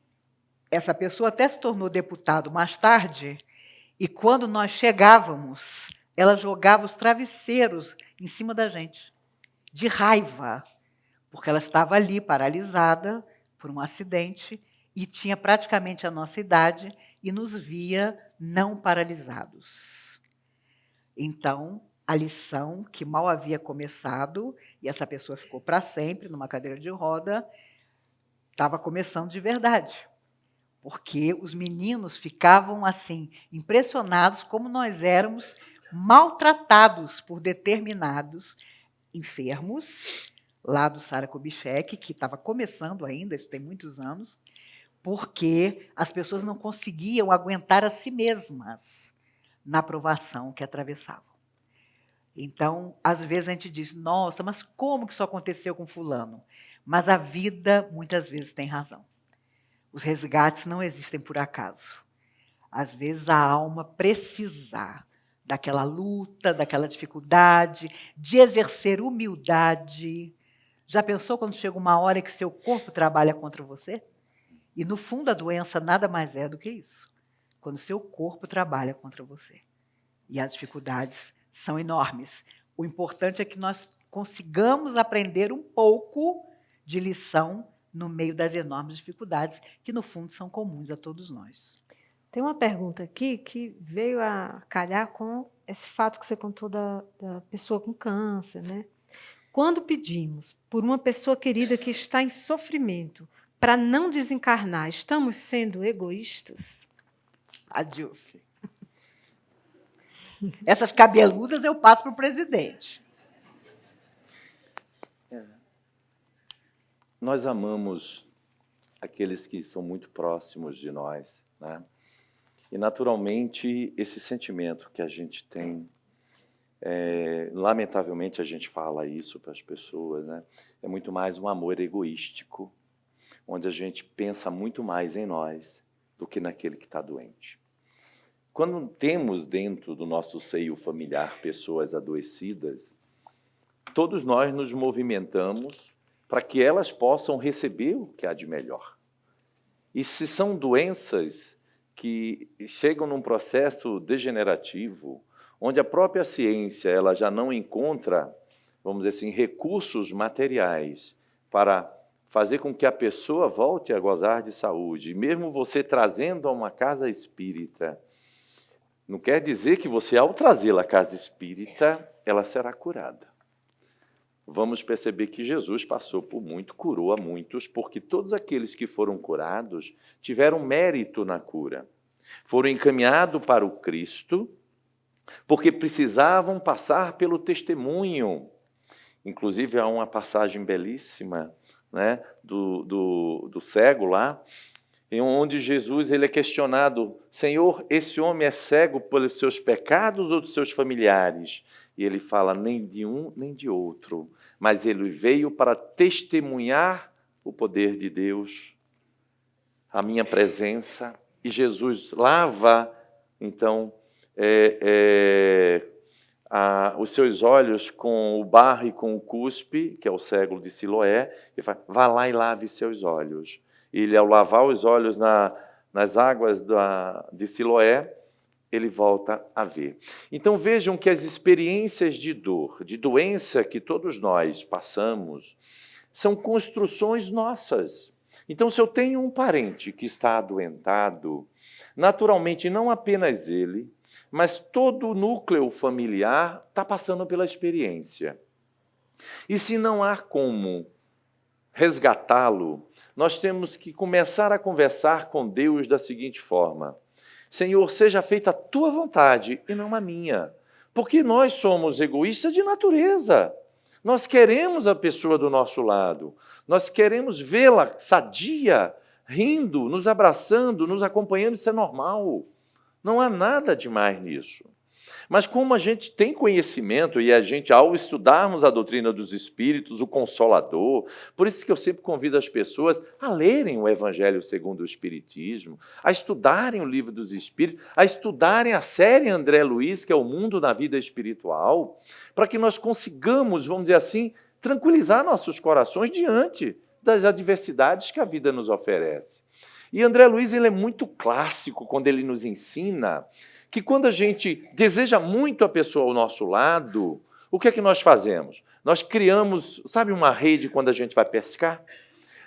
essa pessoa até se tornou deputado mais tarde, e quando nós chegávamos, ela jogava os travesseiros em cima da gente, de raiva, porque ela estava ali paralisada por um acidente e tinha praticamente a nossa idade e nos via não paralisados. Então, a lição que mal havia começado, e essa pessoa ficou para sempre numa cadeira de roda, estava começando de verdade. Porque os meninos ficavam assim, impressionados como nós éramos maltratados por determinados enfermos, lá do Sara Kubitschek, que estava começando ainda, isso tem muitos anos, porque as pessoas não conseguiam aguentar a si mesmas na provação que atravessavam. Então, às vezes a gente diz, nossa, mas como que isso aconteceu com fulano? Mas a vida, muitas vezes, tem razão. Os resgates não existem por acaso. Às vezes a alma precisar daquela luta, daquela dificuldade, de exercer humildade. Já pensou quando chega uma hora que seu corpo trabalha contra você? E no fundo a doença nada mais é do que isso. Quando seu corpo trabalha contra você. E as dificuldades são enormes. O importante é que nós consigamos aprender um pouco de lição no meio das enormes dificuldades, que no fundo são comuns a todos nós. Tem uma pergunta aqui que veio a calhar com esse fato que você contou da pessoa com câncer, né? Quando pedimos por uma pessoa querida que está em sofrimento para não desencarnar, estamos sendo egoístas? Adilce. Essas cabeludas eu passo para o presidente. Nós amamos aqueles que são muito próximos de nós, né? E, naturalmente, esse sentimento que a gente tem, lamentavelmente a gente fala isso para as pessoas, né? É muito mais um amor egoístico, onde a gente pensa muito mais em nós do que naquele que está doente. Quando temos dentro do nosso seio familiar pessoas adoecidas, todos nós nos movimentamos para que elas possam receber o que há de melhor. E se são doenças que chegam num processo degenerativo, onde a própria ciência ela já não encontra, vamos dizer assim, recursos materiais para fazer com que a pessoa volte a gozar de saúde, mesmo você trazendo a uma casa espírita, não quer dizer que você, ao trazê-la à casa espírita, ela será curada. Vamos perceber que Jesus passou por muito, curou a muitos, porque todos aqueles que foram curados tiveram mérito na cura. Foram encaminhados para o Cristo, porque precisavam passar pelo testemunho. Inclusive, há uma passagem belíssima, né, do cego lá, em onde Jesus ele é questionado: Senhor, esse homem é cego pelos seus pecados ou dos seus familiares? E ele fala: nem de um nem de outro, mas ele veio para testemunhar o poder de Deus, a minha presença. E Jesus lava, então, os seus olhos com o barro e com o cuspe, que é o cego de Siloé, e fala: vá lá e lave seus olhos. E ele, ao lavar os olhos nas águas de Siloé, ele volta a ver. Então vejam que as experiências de dor, de doença que todos nós passamos, são construções nossas. Então, se eu tenho um parente que está adoentado, naturalmente não apenas ele, mas todo o núcleo familiar está passando pela experiência. E se não há como resgatá-lo, nós temos que começar a conversar com Deus da seguinte forma: Senhor, seja feita a tua vontade e não a minha. Porque nós somos egoístas de natureza. Nós queremos a pessoa do nosso lado. Nós queremos vê-la sadia, rindo, nos abraçando, nos acompanhando. Isso é normal. Não há nada demais nisso. Mas como a gente tem conhecimento e a gente, ao estudarmos a doutrina dos Espíritos, o Consolador, por isso que eu sempre convido as pessoas a lerem o Evangelho segundo o Espiritismo, a estudarem o Livro dos Espíritos, a estudarem a série André Luiz, que é o Mundo na Vida Espiritual, para que nós consigamos, vamos dizer assim, tranquilizar nossos corações diante das adversidades que a vida nos oferece. E André Luiz ele é muito clássico quando ele nos ensina que quando a gente deseja muito a pessoa ao nosso lado, o que é que nós fazemos? Nós criamos, sabe uma rede quando a gente vai pescar?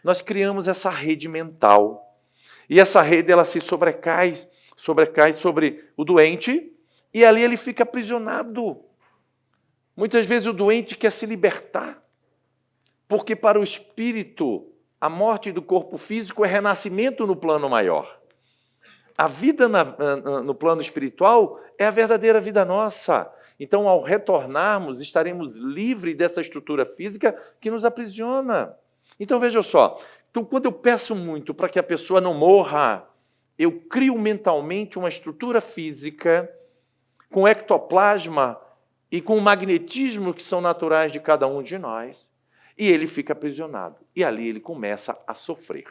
Nós criamos essa rede mental. E essa rede ela se sobrecai sobre o doente e ali ele fica aprisionado. Muitas vezes o doente quer se libertar, porque para o espírito a morte do corpo físico é renascimento no plano maior. A vida no plano espiritual é a verdadeira vida nossa. Então, ao retornarmos, estaremos livres dessa estrutura física que nos aprisiona. Então, veja só. Então, quando eu peço muito para que a pessoa não morra, eu crio mentalmente uma estrutura física com ectoplasma e com o magnetismo que são naturais de cada um de nós, e ele fica aprisionado. E ali ele começa a sofrer.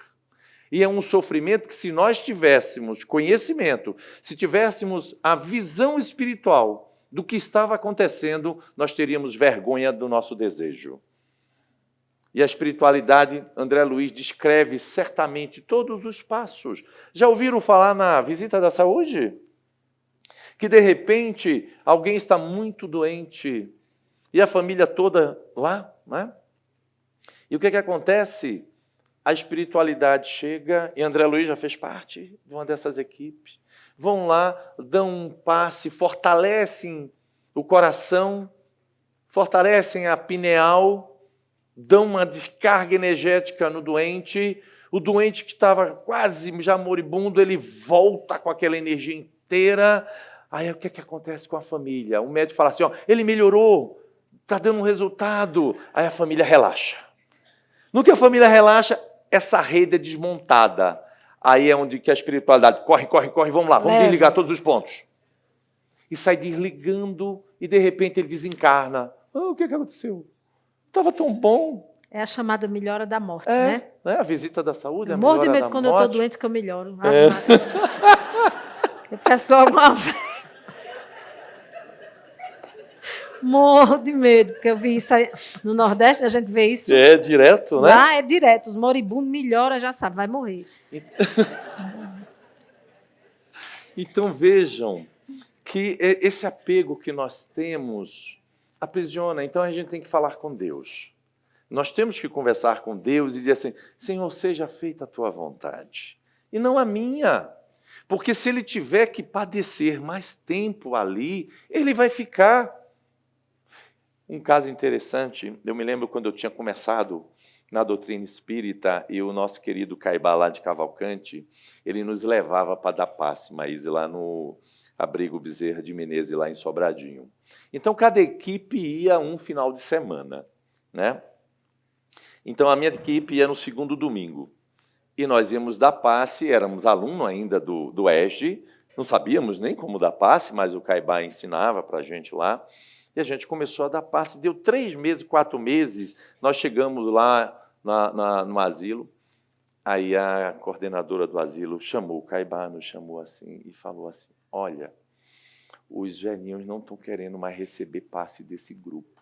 E é um sofrimento que, se nós tivéssemos conhecimento, se tivéssemos a visão espiritual do que estava acontecendo, nós teríamos vergonha do nosso desejo. E a espiritualidade, André Luiz descreve certamente todos os passos. Já ouviram falar na visita da saúde? Que, de repente, alguém está muito doente e a família toda lá, né? E o que acontece? A espiritualidade chega, e André Luiz já fez parte de uma dessas equipes. Vão lá, dão um passe, fortalecem o coração, fortalecem a pineal, dão uma descarga energética no doente. O doente que estava quase já moribundo, ele volta com aquela energia inteira. Aí o que acontece com a família? O médico fala assim, ó, ele melhorou, está dando um resultado. Aí a família relaxa. No que a família relaxa, essa rede é desmontada. Aí é onde que a espiritualidade corre, vamos lá, vamos desligar todos os pontos. E sai desligando, e de repente ele desencarna. O que aconteceu? Estava tão bom. É a chamada melhora da morte, né? A visita da saúde, eu morro de medo quando eu estou doente que eu melhoro. Eu peço alguma vez. Morro de medo, porque eu vi isso aí. No Nordeste, a gente vê isso. É direto, né? Lá é direto. Os moribundos melhora, já sabe, vai morrer. Então vejam que esse apego que nós temos aprisiona. Então a gente tem que falar com Deus. Nós temos que conversar com Deus e dizer assim, Senhor, seja feita a tua vontade, e não a minha. Porque se ele tiver que padecer mais tempo ali, ele vai ficar. Um caso interessante, eu me lembro quando eu tinha começado na doutrina espírita e o nosso querido Caibá lá de Cavalcante, ele nos levava para dar passe, Maíse, lá no Abrigo Bezerra de Menezes, lá em Sobradinho. Então, cada equipe ia um final de semana, né? Então, a minha equipe ia no segundo domingo. E nós íamos dar passe, éramos alunos ainda do ESG, não sabíamos nem como dar passe, mas o Caibá ensinava para a gente lá. E a gente começou a dar passe, deu 3 meses, 4 meses, nós chegamos lá no asilo, aí a coordenadora do asilo chamou o Caibá, nos chamou assim e falou assim, olha, os velhinhos não estão querendo mais receber passe desse grupo.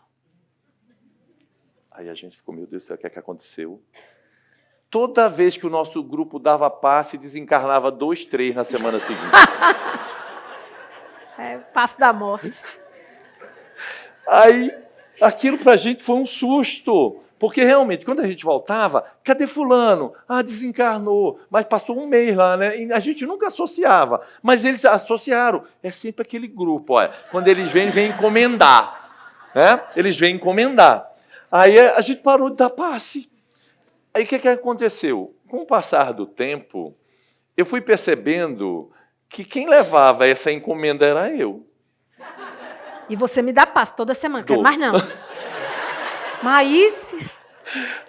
Aí a gente ficou, meu Deus do céu, o que é que aconteceu? Toda vez que o nosso grupo dava passe, desencarnava 2, 3 na semana seguinte. É o passe da morte. Aí, aquilo para a gente foi um susto, porque realmente, quando a gente voltava, cadê fulano? Desencarnou, mas passou um mês lá, né? E a gente nunca associava, mas eles associaram. É sempre aquele grupo, olha, quando eles vêm encomendar, né? Eles vêm encomendar. Aí a gente parou de dar passe. Aí o que aconteceu? Com o passar do tempo, eu fui percebendo que quem levava essa encomenda era eu. E você me dá passe toda semana, quero mais não. Mas...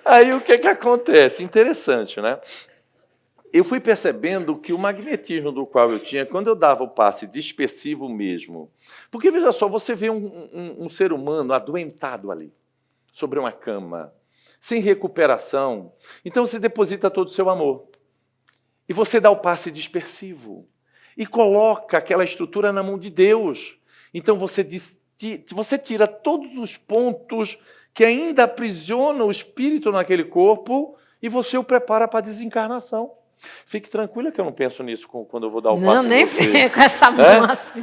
Aí o que acontece? Interessante, né? Eu fui percebendo que o magnetismo do qual eu tinha, quando eu dava o passe dispersivo mesmo, porque, veja só, você vê um ser humano adoentado ali, sobre uma cama, sem recuperação, então você deposita todo o seu amor. E você dá o passe dispersivo. E coloca aquela estrutura na mão de Deus. Então você tira todos os pontos que ainda aprisionam o espírito naquele corpo e você o prepara para a desencarnação. Fique tranquila que eu não penso nisso quando eu vou dar o passe. Não, nem vem com essa mão assim.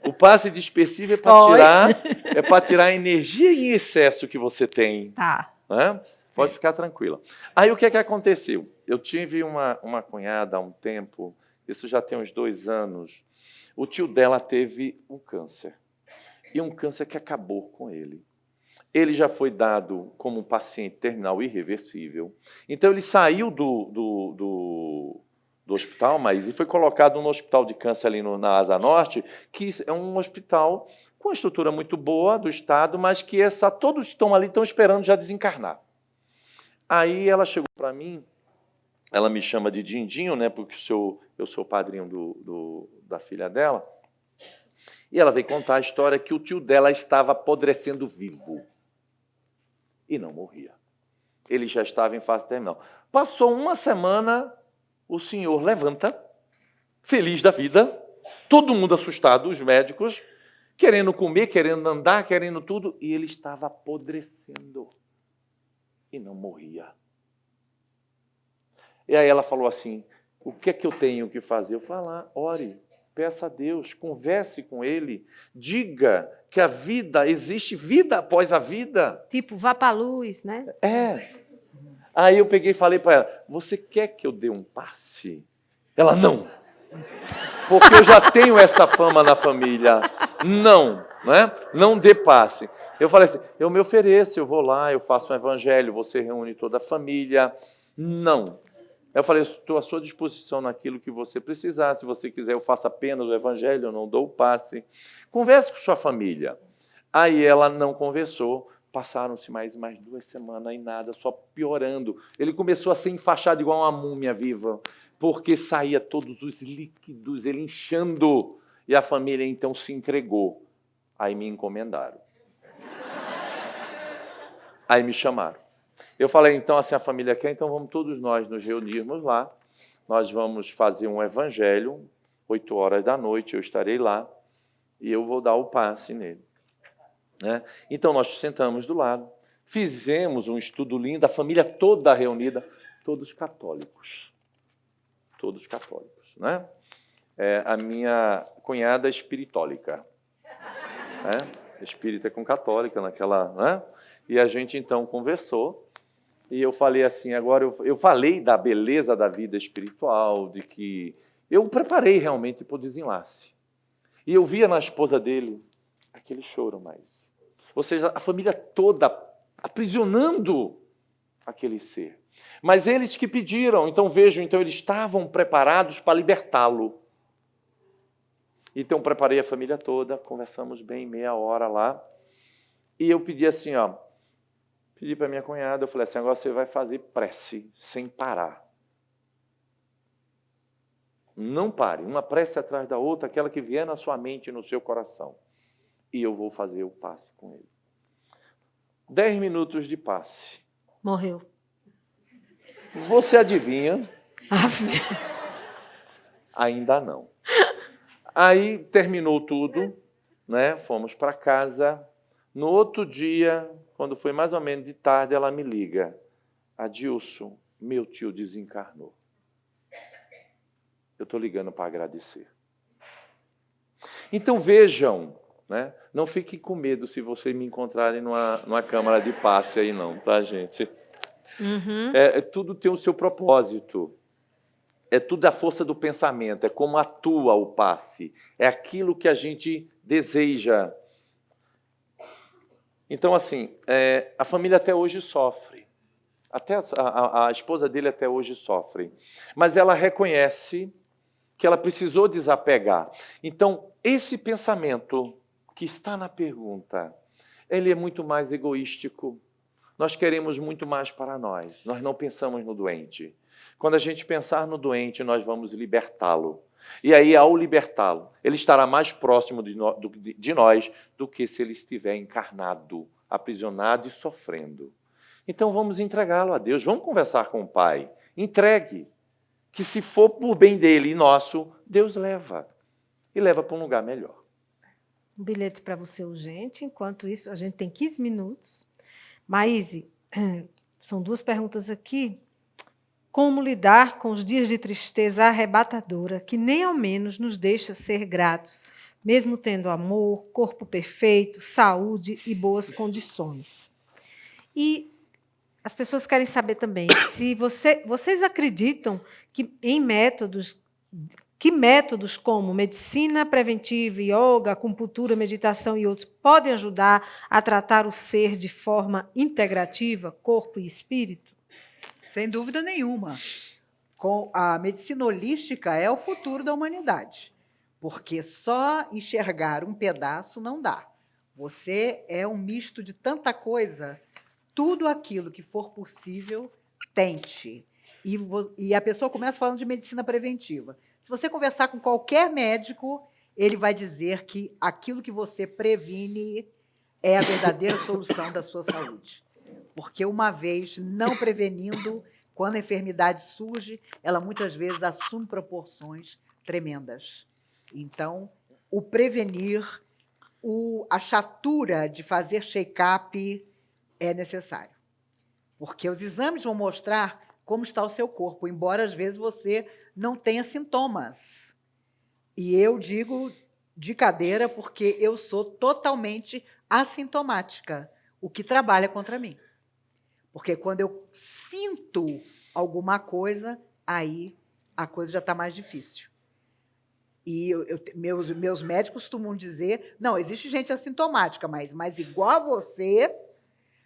O passe dispersivo é para tirar a energia em excesso que você tem. Tá. Né? Pode ficar tranquila. Aí o que aconteceu? Eu tive uma cunhada há um tempo, isso já tem uns 2 anos, o tio dela teve um câncer. E um câncer que acabou com ele. Ele já foi dado como um paciente terminal irreversível. Então, ele saiu do hospital, mas e foi colocado no hospital de câncer ali na Asa Norte, que é um hospital com uma estrutura muito boa do Estado, mas que todos estão ali, estão esperando já desencarnar. Aí ela chegou para mim, ela me chama de Dindinho, né, porque eu sou padrinho da filha dela, e ela veio contar a história que o tio dela estava apodrecendo vivo e não morria. Ele já estava em fase terminal. Passou uma semana, o senhor levanta, feliz da vida, todo mundo assustado, os médicos, querendo comer, querendo andar, querendo tudo, e ele estava apodrecendo e não morria. E aí ela falou assim, o que é que eu tenho que fazer? Eu falei, ore, peça a Deus, converse com Ele, diga que a vida, existe vida após a vida. Tipo, vá para a luz, né? Aí eu peguei e falei para ela, você quer que eu dê um passe? Ela, não. Porque eu já tenho essa fama na família. Não, né? Não dê passe. Eu falei assim, eu me ofereço, eu vou lá, eu faço um evangelho, você reúne toda a família. Não. Eu falei, estou à sua disposição naquilo que você precisar. Se você quiser, eu faço apenas o evangelho, eu não dou o passe. Converse com sua família. Aí ela não conversou. Passaram-se mais 2 semanas e nada, só piorando. Ele começou a ser enfaixado igual uma múmia viva, porque saía todos os líquidos, ele inchando. E a família, então, se entregou. Aí me encomendaram. Aí me chamaram. Eu falei, então, assim, a família quer, então vamos todos nós nos reunirmos lá. Nós vamos fazer um evangelho, 8 horas da noite, eu estarei lá, e eu vou dar o passe nele. Né? Então, nós sentamos do lado, fizemos um estudo lindo, a família toda reunida, todos católicos. Todos católicos. Né? A minha cunhada é espiritólica. Né? Espírita com católica naquela... Né? E a gente, então, conversou, e eu falei assim, agora eu falei da beleza da vida espiritual, de que eu preparei realmente para o desenlace. E eu via na esposa dele aquele choro mais. Ou seja, a família toda aprisionando aquele ser. Mas eles que pediram, então vejam, então eles estavam preparados para libertá-lo. Então preparei a família toda, conversamos bem, meia hora lá, e eu pedi assim, pedi para minha cunhada, eu falei assim, agora você vai fazer prece sem parar. Não pare, uma prece atrás da outra, aquela que vier na sua mente e no seu coração. E eu vou fazer o passe com ele. 10 minutos de passe. Morreu. Você adivinha? Ainda não. Aí terminou tudo, né? Fomos para casa. No outro dia, quando foi mais ou menos de tarde, ela me liga. Adilson, meu tio desencarnou. Eu estou ligando para agradecer. Então vejam, né? Não fiquem com medo se vocês me encontrarem numa câmara de passe aí não, tá, gente? Uhum. Tudo tem o seu propósito. É tudo a força do pensamento, é como atua o passe. É aquilo que a gente deseja. Então, assim, a família até hoje sofre. Até a esposa dele até hoje sofre. Mas ela reconhece que ela precisou desapegar. Então, esse pensamento que está na pergunta, ele é muito mais egoístico. Nós queremos muito mais para nós. Nós não pensamos no doente. Quando a gente pensar no doente, nós vamos libertá-lo. E aí, ao libertá-lo, ele estará mais próximo de nós do que se ele estiver encarnado, aprisionado e sofrendo. Então, vamos entregá-lo a Deus. Vamos conversar com o Pai. Entregue. Que se for por bem dele e nosso, Deus leva. E leva para um lugar melhor. Um bilhete para você urgente. Enquanto isso, a gente tem 15 minutos. Maíse, são 2 perguntas aqui. Como lidar com os dias de tristeza arrebatadora, que nem ao menos nos deixa ser gratos, mesmo tendo amor, corpo perfeito, saúde e boas condições? E as pessoas querem saber também se vocês acreditam que métodos como medicina preventiva, yoga, acupuntura, meditação e outros podem ajudar a tratar o ser de forma integrativa, corpo e espírito? Sem dúvida nenhuma. A medicina holística é o futuro da humanidade, porque só enxergar um pedaço não dá. Você é um misto de tanta coisa. Tudo aquilo que for possível, tente. E a pessoa começa falando de medicina preventiva. Se você conversar com qualquer médico, ele vai dizer que aquilo que você previne é a verdadeira solução da sua saúde. Porque uma vez não prevenindo, quando a enfermidade surge, ela muitas vezes assume proporções tremendas. Então, o prevenir, a chatura de fazer check-up é necessário. Porque os exames vão mostrar como está o seu corpo, embora às vezes você não tenha sintomas. E eu digo de cadeira porque eu sou totalmente assintomática, o que trabalha contra mim. Porque quando eu sinto alguma coisa, aí a coisa já está mais difícil. E meus médicos costumam dizer, não, existe gente assintomática, mas igual a você.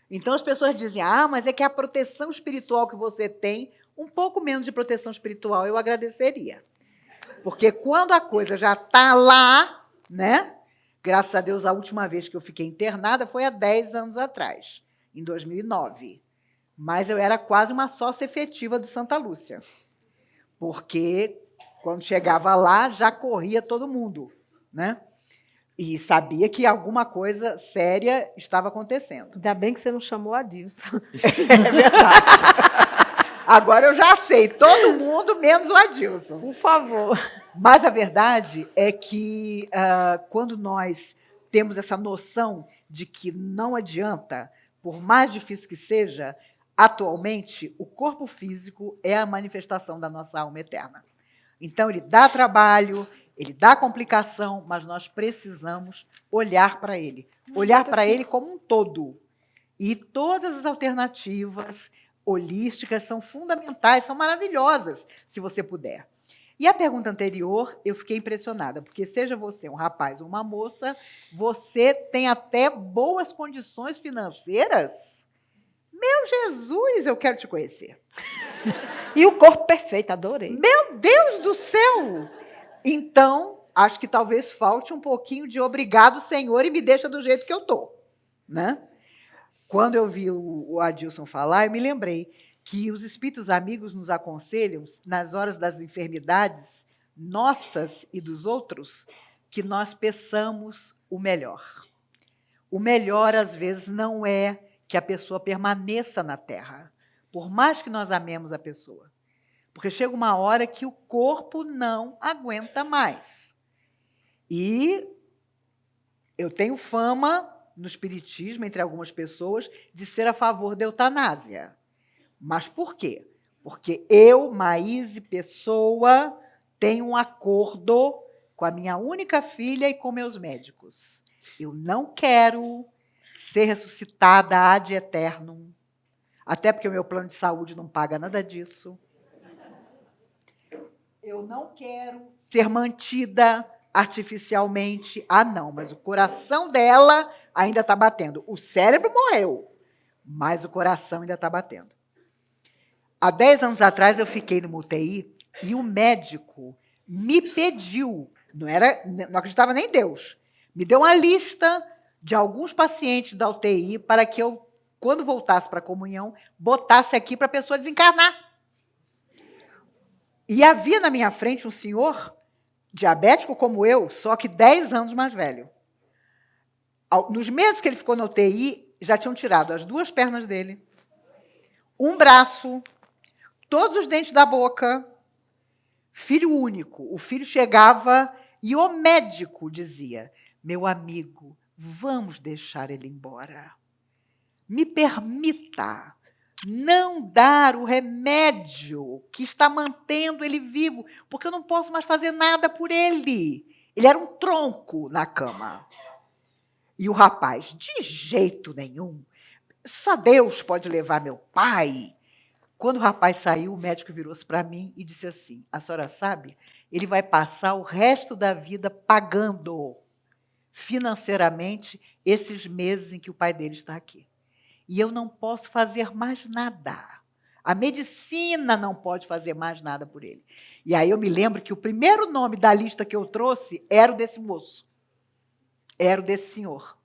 Então as pessoas dizem, mas é que a proteção espiritual que você tem, um pouco menos de proteção espiritual eu agradeceria. Porque quando a coisa já está lá, né? Graças a Deus, a última vez que eu fiquei internada foi há 10 anos atrás, em 2009. Mas eu era quase uma sócia efetiva do Santa Lúcia. Porque quando chegava lá, já corria todo mundo, né? E sabia que alguma coisa séria estava acontecendo. Ainda bem que você não chamou a Adilson. É verdade. Agora eu já sei, todo mundo menos o Adilson. Por favor. Mas a verdade é que quando nós temos essa noção de que não adianta, por mais difícil que seja, atualmente o corpo físico é a manifestação da nossa alma eterna. Então ele dá trabalho, ele dá complicação, mas nós precisamos olhar para ele. Olhar para ele como um todo. E todas as alternativas holísticas são fundamentais, são maravilhosas, se você puder. E a pergunta anterior, eu fiquei impressionada, porque seja você um rapaz ou uma moça, você tem até boas condições financeiras? Meu Jesus, eu quero te conhecer. E o corpo perfeito, adorei. Meu Deus do céu! Então, acho que talvez falte um pouquinho de obrigado, Senhor, e me deixa do jeito que eu estou, né? Quando eu vi o Adilson falar, eu me lembrei que os espíritos amigos nos aconselham, nas horas das enfermidades, nossas e dos outros, que nós peçamos o melhor. O melhor, às vezes, não é que a pessoa permaneça na Terra, por mais que nós amemos a pessoa. Porque chega uma hora que o corpo não aguenta mais. E eu tenho fama no espiritismo, entre algumas pessoas, de ser a favor da eutanásia. Mas por quê? Porque eu, Maíse, pessoa, tenho um acordo com a minha única filha e com meus médicos. Eu não quero ser ressuscitada ad eternum, até porque o meu plano de saúde não paga nada disso. Eu não quero ser mantida artificialmente. Não, mas o coração dela ainda está batendo. O cérebro morreu, mas o coração ainda está batendo. Há 10 anos atrás, eu fiquei no UTI e o médico me pediu, não acreditava nem em Deus, me deu uma lista de alguns pacientes da UTI para que eu, quando voltasse para a comunhão, botasse aqui para a pessoa desencarnar. E havia na minha frente um senhor diabético como eu, só que 10 anos mais velho. Nos meses que ele ficou na UTI, já tinham tirado as 2 pernas dele, um braço, todos os dentes da boca, filho único. O filho chegava e o médico dizia, meu amigo, vamos deixar ele embora. Me permita não dar o remédio que está mantendo ele vivo, porque eu não posso mais fazer nada por ele. Ele era um tronco na cama. E o rapaz, de jeito nenhum, só Deus pode levar meu pai. Quando o rapaz saiu, o médico virou-se para mim e disse assim, a senhora sabe, ele vai passar o resto da vida pagando financeiramente esses meses em que o pai dele está aqui. E eu não posso fazer mais nada. A medicina não pode fazer mais nada por ele. E aí eu me lembro que o primeiro nome da lista que eu trouxe era o desse moço. Era o desse senhor.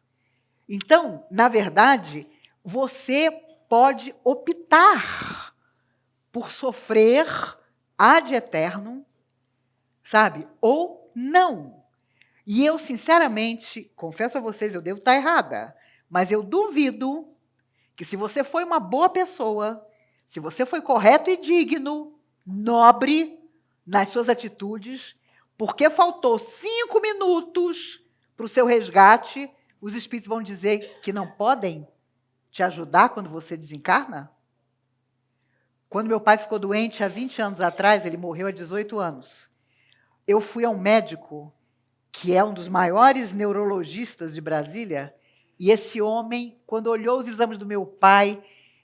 Então, na verdade, você pode optar por sofrer ad eternum, sabe? Ou não. E eu, sinceramente, confesso a vocês, eu devo estar errada, mas eu duvido que se você foi uma boa pessoa, Se você foi correto e digno, nobre nas suas atitudes, porque faltou 5 minutos para o seu resgate, os espíritos vão dizer que não podem te ajudar quando você desencarna? Quando meu pai ficou doente há 20 anos atrás, ele morreu há 18 anos. Eu fui a um médico que é um dos maiores neurologistas de Brasília, e esse homem, quando olhou os exames do meu pai,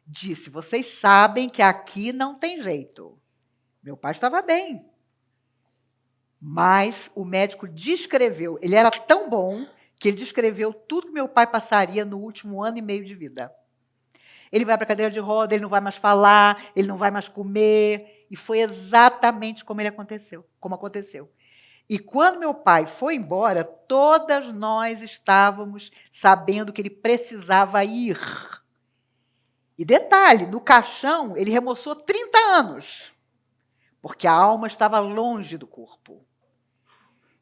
disse: vocês sabem que aqui não tem jeito. Meu pai estava bem. Mas o médico descreveu, ele era tão bom que ele descreveu tudo que meu pai passaria no último ano e meio de vida. Ele vai para a cadeira de roda, ele não vai mais falar, ele não vai mais comer, e foi exatamente como aconteceu. E quando meu pai foi embora, todas nós estávamos sabendo que ele precisava ir. E detalhe, no caixão ele remoçou 30 anos, porque a alma estava longe do corpo.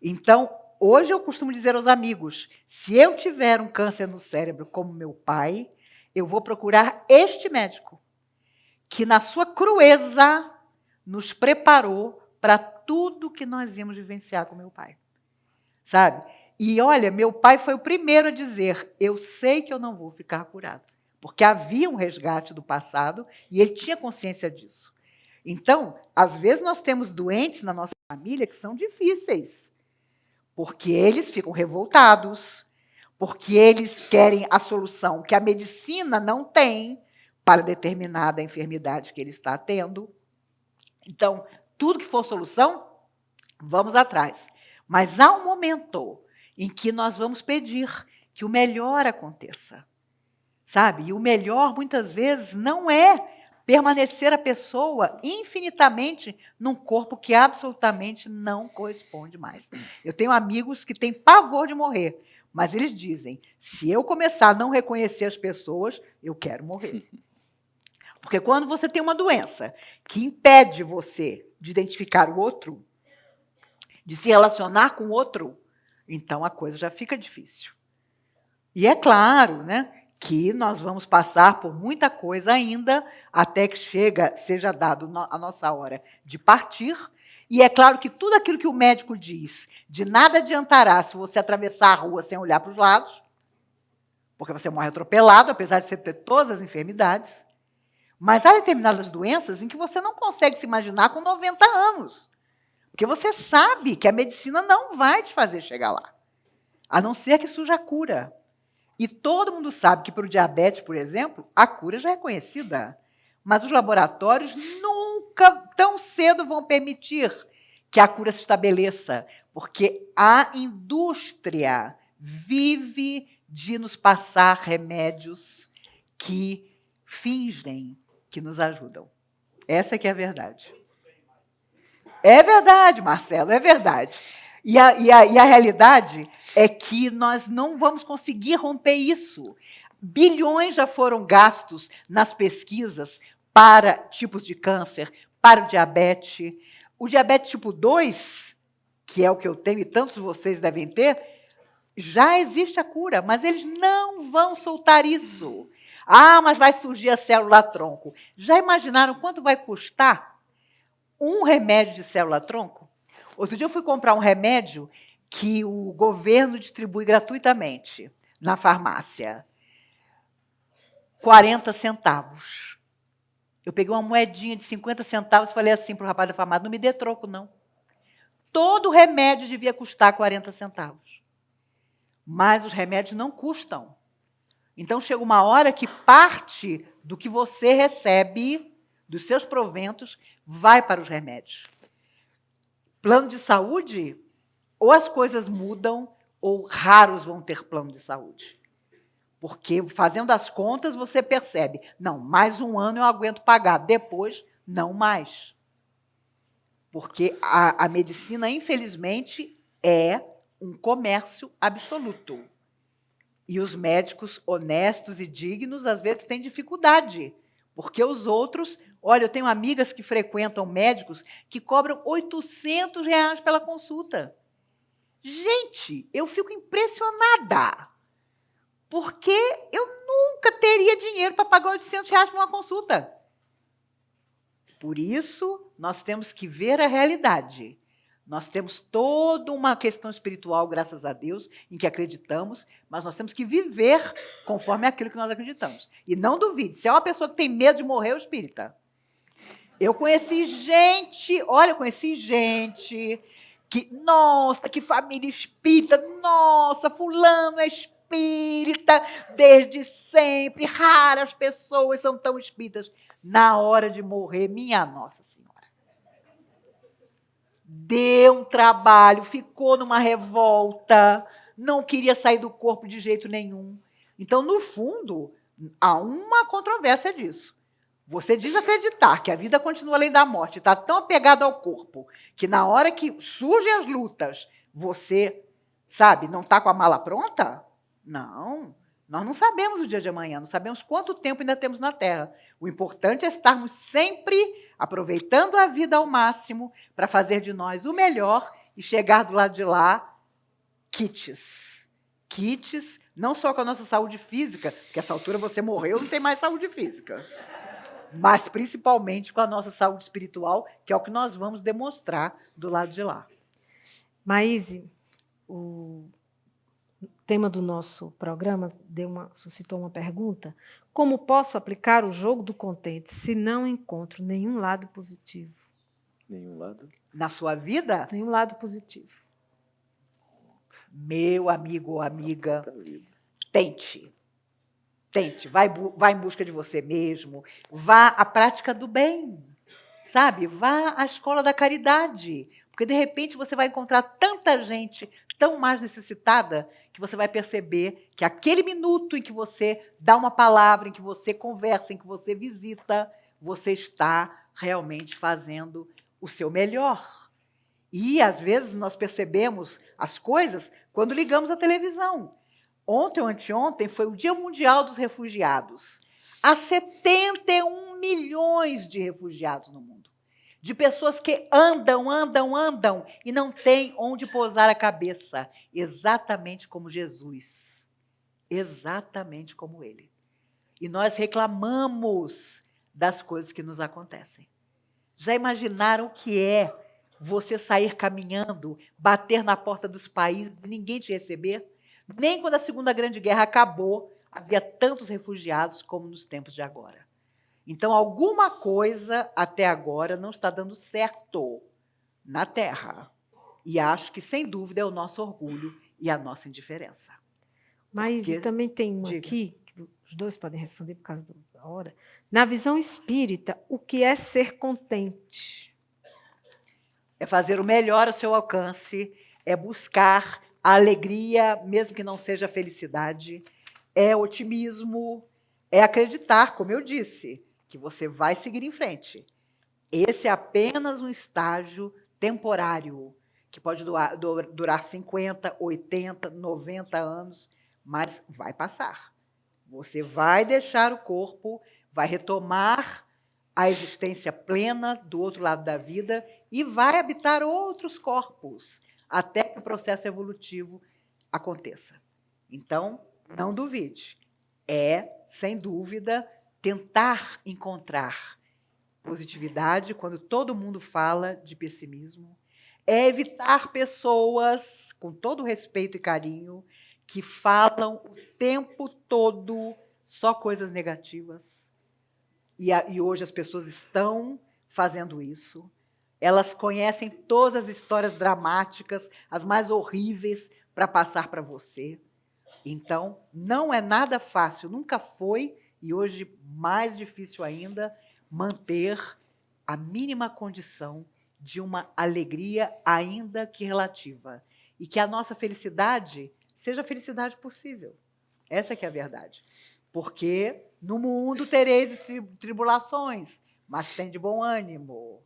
Então, hoje eu costumo dizer aos amigos, se eu tiver um câncer no cérebro como meu pai, eu vou procurar este médico, que na sua crueza nos preparou para tudo que nós íamos vivenciar com meu pai. Sabe? E olha, meu pai foi o primeiro a dizer, eu sei que eu não vou ficar curado, porque havia um resgate do passado e ele tinha consciência disso. Então, às vezes nós temos doentes na nossa família que são difíceis, porque eles ficam revoltados, porque eles querem a solução que a medicina não tem para determinada enfermidade que ele está tendo. Então, tudo que for solução, vamos atrás. Mas há um momento em que nós vamos pedir que o melhor aconteça. Sabe? E o melhor, muitas vezes, não é permanecer a pessoa infinitamente num corpo que absolutamente não corresponde mais. Eu tenho amigos que têm pavor de morrer, mas eles dizem, se eu começar a não reconhecer as pessoas, eu quero morrer. Porque quando você tem uma doença que impede você de identificar o outro, de se relacionar com o outro, então a coisa já fica difícil. E é claro, né, que nós vamos passar por muita coisa ainda, até que seja dado a nossa hora de partir. E é claro que tudo aquilo que o médico diz, de nada adiantará se você atravessar a rua sem olhar para os lados, porque você morre atropelado, apesar de você ter todas as enfermidades. Mas há determinadas doenças em que você não consegue se imaginar com 90 anos. Porque você sabe que a medicina não vai te fazer chegar lá, a não ser que surja a cura. E todo mundo sabe que para o diabetes, por exemplo, a cura já é conhecida. Mas os laboratórios nunca tão cedo vão permitir que a cura se estabeleça, porque a indústria vive de nos passar remédios que fingem que nos ajudam. Essa que é a verdade. É verdade, Marcelo, é verdade. E a realidade é que nós não vamos conseguir romper isso. Bilhões já foram gastos nas pesquisas para tipos de câncer, para o diabetes. O diabetes tipo 2, que é o que eu tenho e tantos de vocês devem ter, já existe a cura, mas eles não vão soltar isso. Ah, mas vai surgir a célula-tronco. Já imaginaram quanto vai custar um remédio de célula-tronco? Outro dia eu fui comprar um remédio que o governo distribui gratuitamente na farmácia. 40 centavos. Eu peguei uma moedinha de 50 centavos e falei assim para o rapaz da farmácia, não me dê troco, não. Todo remédio devia custar 40 centavos. Mas os remédios não custam. Então, chega uma hora que parte do que você recebe, dos seus proventos, vai para os remédios. Plano de saúde, ou as coisas mudam, ou raros vão ter plano de saúde. Porque, fazendo as contas, você percebe, não, mais um ano eu aguento pagar, depois, não mais. Porque a medicina, infelizmente, é um comércio absoluto. E os médicos honestos e dignos, às vezes, têm dificuldade, porque os outros... Olha, eu tenho amigas que frequentam médicos que cobram R$800 pela consulta. Gente, eu fico impressionada, porque eu nunca teria dinheiro para pagar R$800 por uma consulta. Por isso, nós temos que ver a realidade. Nós temos toda uma questão espiritual, graças a Deus, em que acreditamos, mas nós temos que viver conforme aquilo que nós acreditamos. E não duvide, se é uma pessoa que tem medo de morrer, é o espírita. Eu conheci gente que, nossa, que família espírita, nossa, fulano é espírita desde sempre, raras pessoas são tão espíritas. Na hora de morrer, minha Nossa Senhora, deu um trabalho, ficou numa revolta, não queria sair do corpo de jeito nenhum. Então, no fundo, há uma controvérsia disso. Você diz acreditar que a vida continua além da morte, está tão apegado ao corpo, que na hora que surgem as lutas, você, sabe, não está com a mala pronta? Não, nós não sabemos o dia de amanhã, não sabemos quanto tempo ainda temos na Terra. O importante é estarmos sempre aproveitando a vida ao máximo para fazer de nós o melhor e chegar do lado de lá, quites. Quites, não só com a nossa saúde física, porque essa altura você morreu, não tem mais saúde física, mas principalmente com a nossa saúde espiritual, que é o que nós vamos demonstrar do lado de lá. Maíse, o tema do nosso programa suscitou uma pergunta: como posso aplicar o jogo do contente se não encontro nenhum lado positivo? Nenhum lado? Na sua vida? Nenhum lado positivo. Meu amigo ou amiga, tente. Tente, vai em busca de você mesmo, vá à prática do bem, sabe? Vá à escola da caridade, porque de repente você vai encontrar tanta gente tão mais necessitada que você vai perceber que aquele minuto em que você dá uma palavra, em que você conversa, em que você visita, você está realmente fazendo o seu melhor. E às vezes nós percebemos as coisas quando ligamos a televisão. Ontem ou anteontem foi o Dia Mundial dos Refugiados. Há 71 milhões de refugiados no mundo. De pessoas que andam e não têm onde pousar a cabeça. Exatamente como Jesus. Exatamente como ele. E nós reclamamos das coisas que nos acontecem. Já imaginaram o que é você sair caminhando, bater na porta dos países e ninguém te receber? Nem quando a Segunda Grande Guerra acabou, havia tantos refugiados como nos tempos de agora. Então, alguma coisa até agora não está dando certo na Terra. E acho que, sem dúvida, é o nosso orgulho e a nossa indiferença. Mas também tem uma aqui, que os dois podem responder por causa da hora. Na visão espírita, o que é ser contente? É fazer o melhor ao seu alcance, é buscar a alegria, mesmo que não seja a felicidade, é otimismo, é acreditar, como eu disse, que você vai seguir em frente. Esse é apenas um estágio temporário, que pode durar 50, 80, 90 anos, mas vai passar. Você vai deixar o corpo, vai retomar a existência plena do outro lado da vida e vai habitar outros corpos, até que o processo evolutivo aconteça. Então, não duvide. É, sem dúvida, tentar encontrar positividade quando todo mundo fala de pessimismo. É evitar pessoas, com todo respeito e carinho, que falam o tempo todo só coisas negativas. E hoje as pessoas estão fazendo isso. Elas conhecem todas as histórias dramáticas, as mais horríveis, para passar para você. Então, não é nada fácil, nunca foi, e hoje mais difícil ainda, manter a mínima condição de uma alegria, ainda que relativa. E que a nossa felicidade seja a felicidade possível. Essa que é a verdade. Porque no mundo tereis tribulações, mas tem de bom ânimo.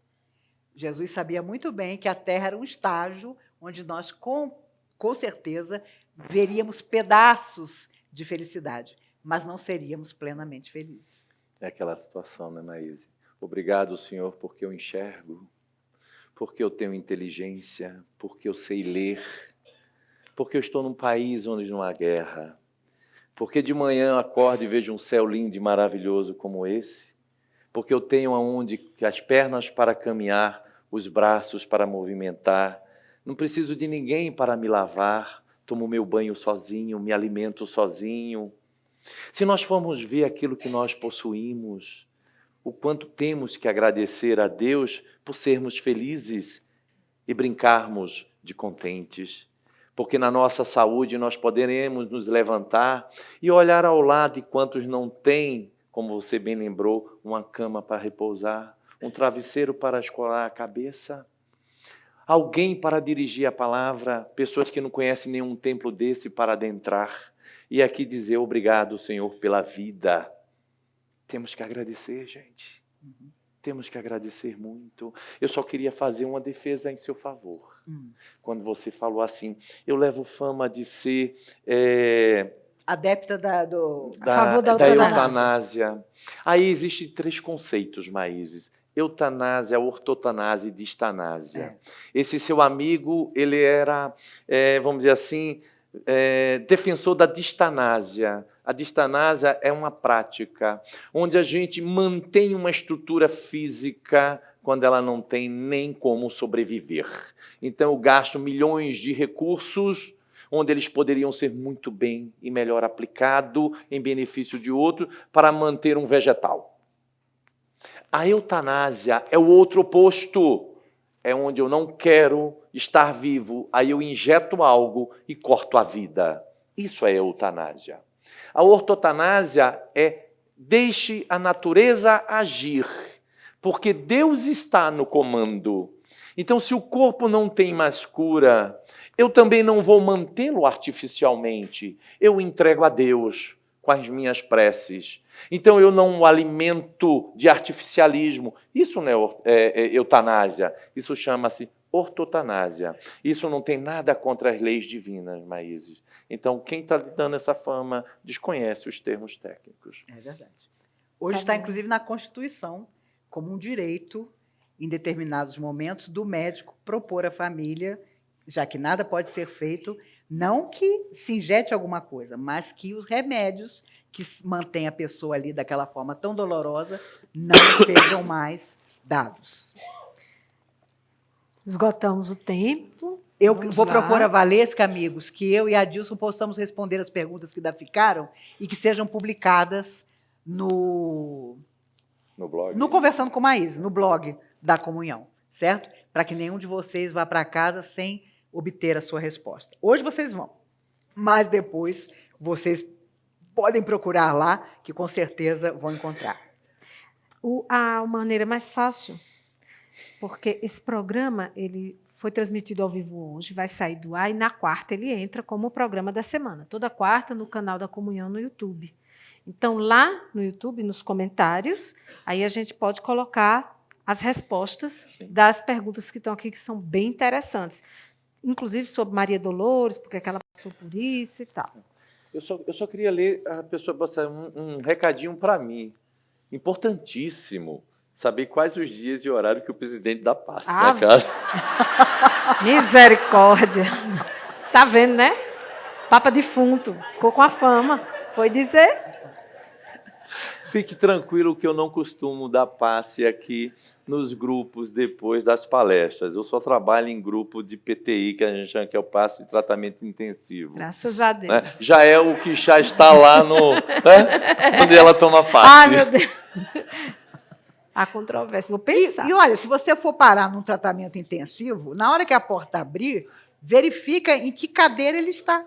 Jesus sabia muito bem que a Terra era um estágio onde nós, com certeza, veríamos pedaços de felicidade, mas não seríamos plenamente felizes. É aquela situação, né, Maíse? Obrigado, Senhor, porque eu enxergo, porque eu tenho inteligência, porque eu sei ler, porque eu estou num país onde não há guerra, porque de manhã eu acordo e vejo um céu lindo e maravilhoso como esse, porque eu tenho as pernas para caminhar, os braços para movimentar. Não preciso de ninguém para me lavar. Tomo meu banho sozinho, me alimento sozinho. Se nós formos ver aquilo que nós possuímos, o quanto temos que agradecer a Deus por sermos felizes e brincarmos de contentes. Porque na nossa saúde nós poderemos nos levantar e olhar ao lado de quantos não têm, como você bem lembrou, uma cama para repousar, um travesseiro para escorar a cabeça, alguém para dirigir a palavra, pessoas que não conhecem nenhum templo desse para adentrar. E aqui dizer obrigado, Senhor, pela vida. Temos que agradecer, gente. Temos que agradecer muito. Eu só queria fazer uma defesa em seu favor. Quando você falou assim, eu levo fama de ser adepta da eutanásia. Aí existem 3 conceitos, Maíses. Eutanásia, ortotanásia e distanásia. Esse seu amigo, ele era, vamos dizer assim, defensor da distanásia. A distanásia é uma prática onde a gente mantém uma estrutura física quando ela não tem nem como sobreviver. Então, eu gasto milhões de recursos onde eles poderiam ser muito bem e melhor aplicado em benefício de outro para manter um vegetal. A eutanásia é o outro oposto. É onde eu não quero estar vivo, aí eu injeto algo e corto a vida. Isso é eutanásia. A ortotanásia é deixe a natureza agir, porque Deus está no comando. Então, se o corpo não tem mais cura, eu também não vou mantê-lo artificialmente. Eu entrego a Deus com as minhas preces. Então, eu não o alimento de artificialismo. Isso não é eutanásia. Isso chama-se ortotanásia. Isso não tem nada contra as leis divinas, Maíses. Então, quem está lhe dando essa fama desconhece os termos técnicos. É verdade. Hoje está, inclusive, na Constituição, como um direito, em determinados momentos, do médico propor à família, já que nada pode ser feito, não que se injete alguma coisa, mas que os remédios que mantêm a pessoa ali daquela forma tão dolorosa não sejam mais dados. Esgotamos o tempo. Eu vou propor a Valesca, amigos, que eu e a Dilson possamos responder as perguntas que ainda ficaram e que sejam publicadas no blog. No Conversando com Maíse, no blog da Comunhão, certo? Para que nenhum de vocês vá para casa sem obter a sua resposta. Hoje vocês vão, mas depois vocês podem procurar lá, que com certeza vão encontrar. A maneira mais fácil, porque esse programa ele foi transmitido ao vivo hoje, vai sair do ar e na quarta ele entra como o programa da semana. Toda quarta no canal da Comunhão no YouTube. Então, lá no YouTube, nos comentários, aí a gente pode colocar as respostas das perguntas que estão aqui, que são bem interessantes. Inclusive sobre Maria Dolores, porque ela passou por isso e tal. Eu só queria ler, a pessoa passar um recadinho para mim. Importantíssimo. Saber quais os dias e horário que o presidente dá passe na casa. Misericórdia. Tá vendo, né? Papa defunto. Ficou com a fama. Foi dizer. Fique tranquilo que eu não costumo dar passe aqui nos grupos depois das palestras. Eu só trabalho em grupo de PTI, que a gente chama que é o passe de tratamento intensivo. Graças a Deus. Né? Já é o que já está lá no... né? Onde ela toma passe. Ai, meu Deus. A controvérsia, vou pensar. E olha, se você for parar num tratamento intensivo, na hora que a porta abrir, verifica em que cadeira ele está.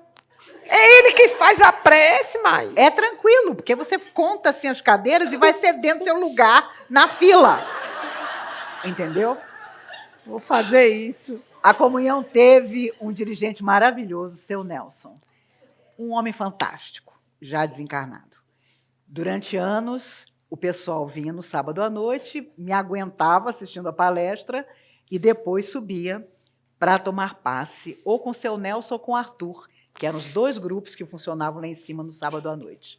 É ele que faz a prece, mãe. É tranquilo, porque você conta assim as cadeiras e vai cedendo seu lugar na fila. Entendeu? Vou fazer isso. A Comunhão teve um dirigente maravilhoso, seu Nelson. Um homem fantástico, já desencarnado. Durante anos, o pessoal vinha no sábado à noite, me aguentava assistindo a palestra e depois subia para tomar passe, ou com o seu Nelson ou com o Arthur, que eram os 2 grupos que funcionavam lá em cima no sábado à noite.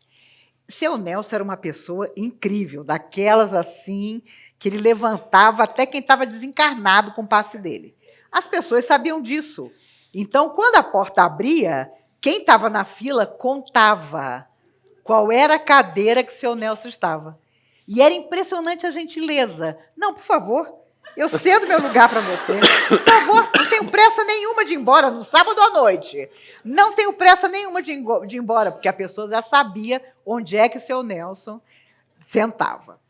Seu Nelson era uma pessoa incrível, daquelas assim, que ele levantava até quem estava desencarnado com o passe dele. As pessoas sabiam disso. Então, quando a porta abria, quem estava na fila contava qual era a cadeira que o seu Nelson estava. E era impressionante a gentileza. Não, por favor, eu cedo meu lugar para você. Por favor, não tenho pressa nenhuma de ir embora no sábado à noite. Não tenho pressa nenhuma de ir embora, porque a pessoa já sabia onde é que o seu Nelson sentava.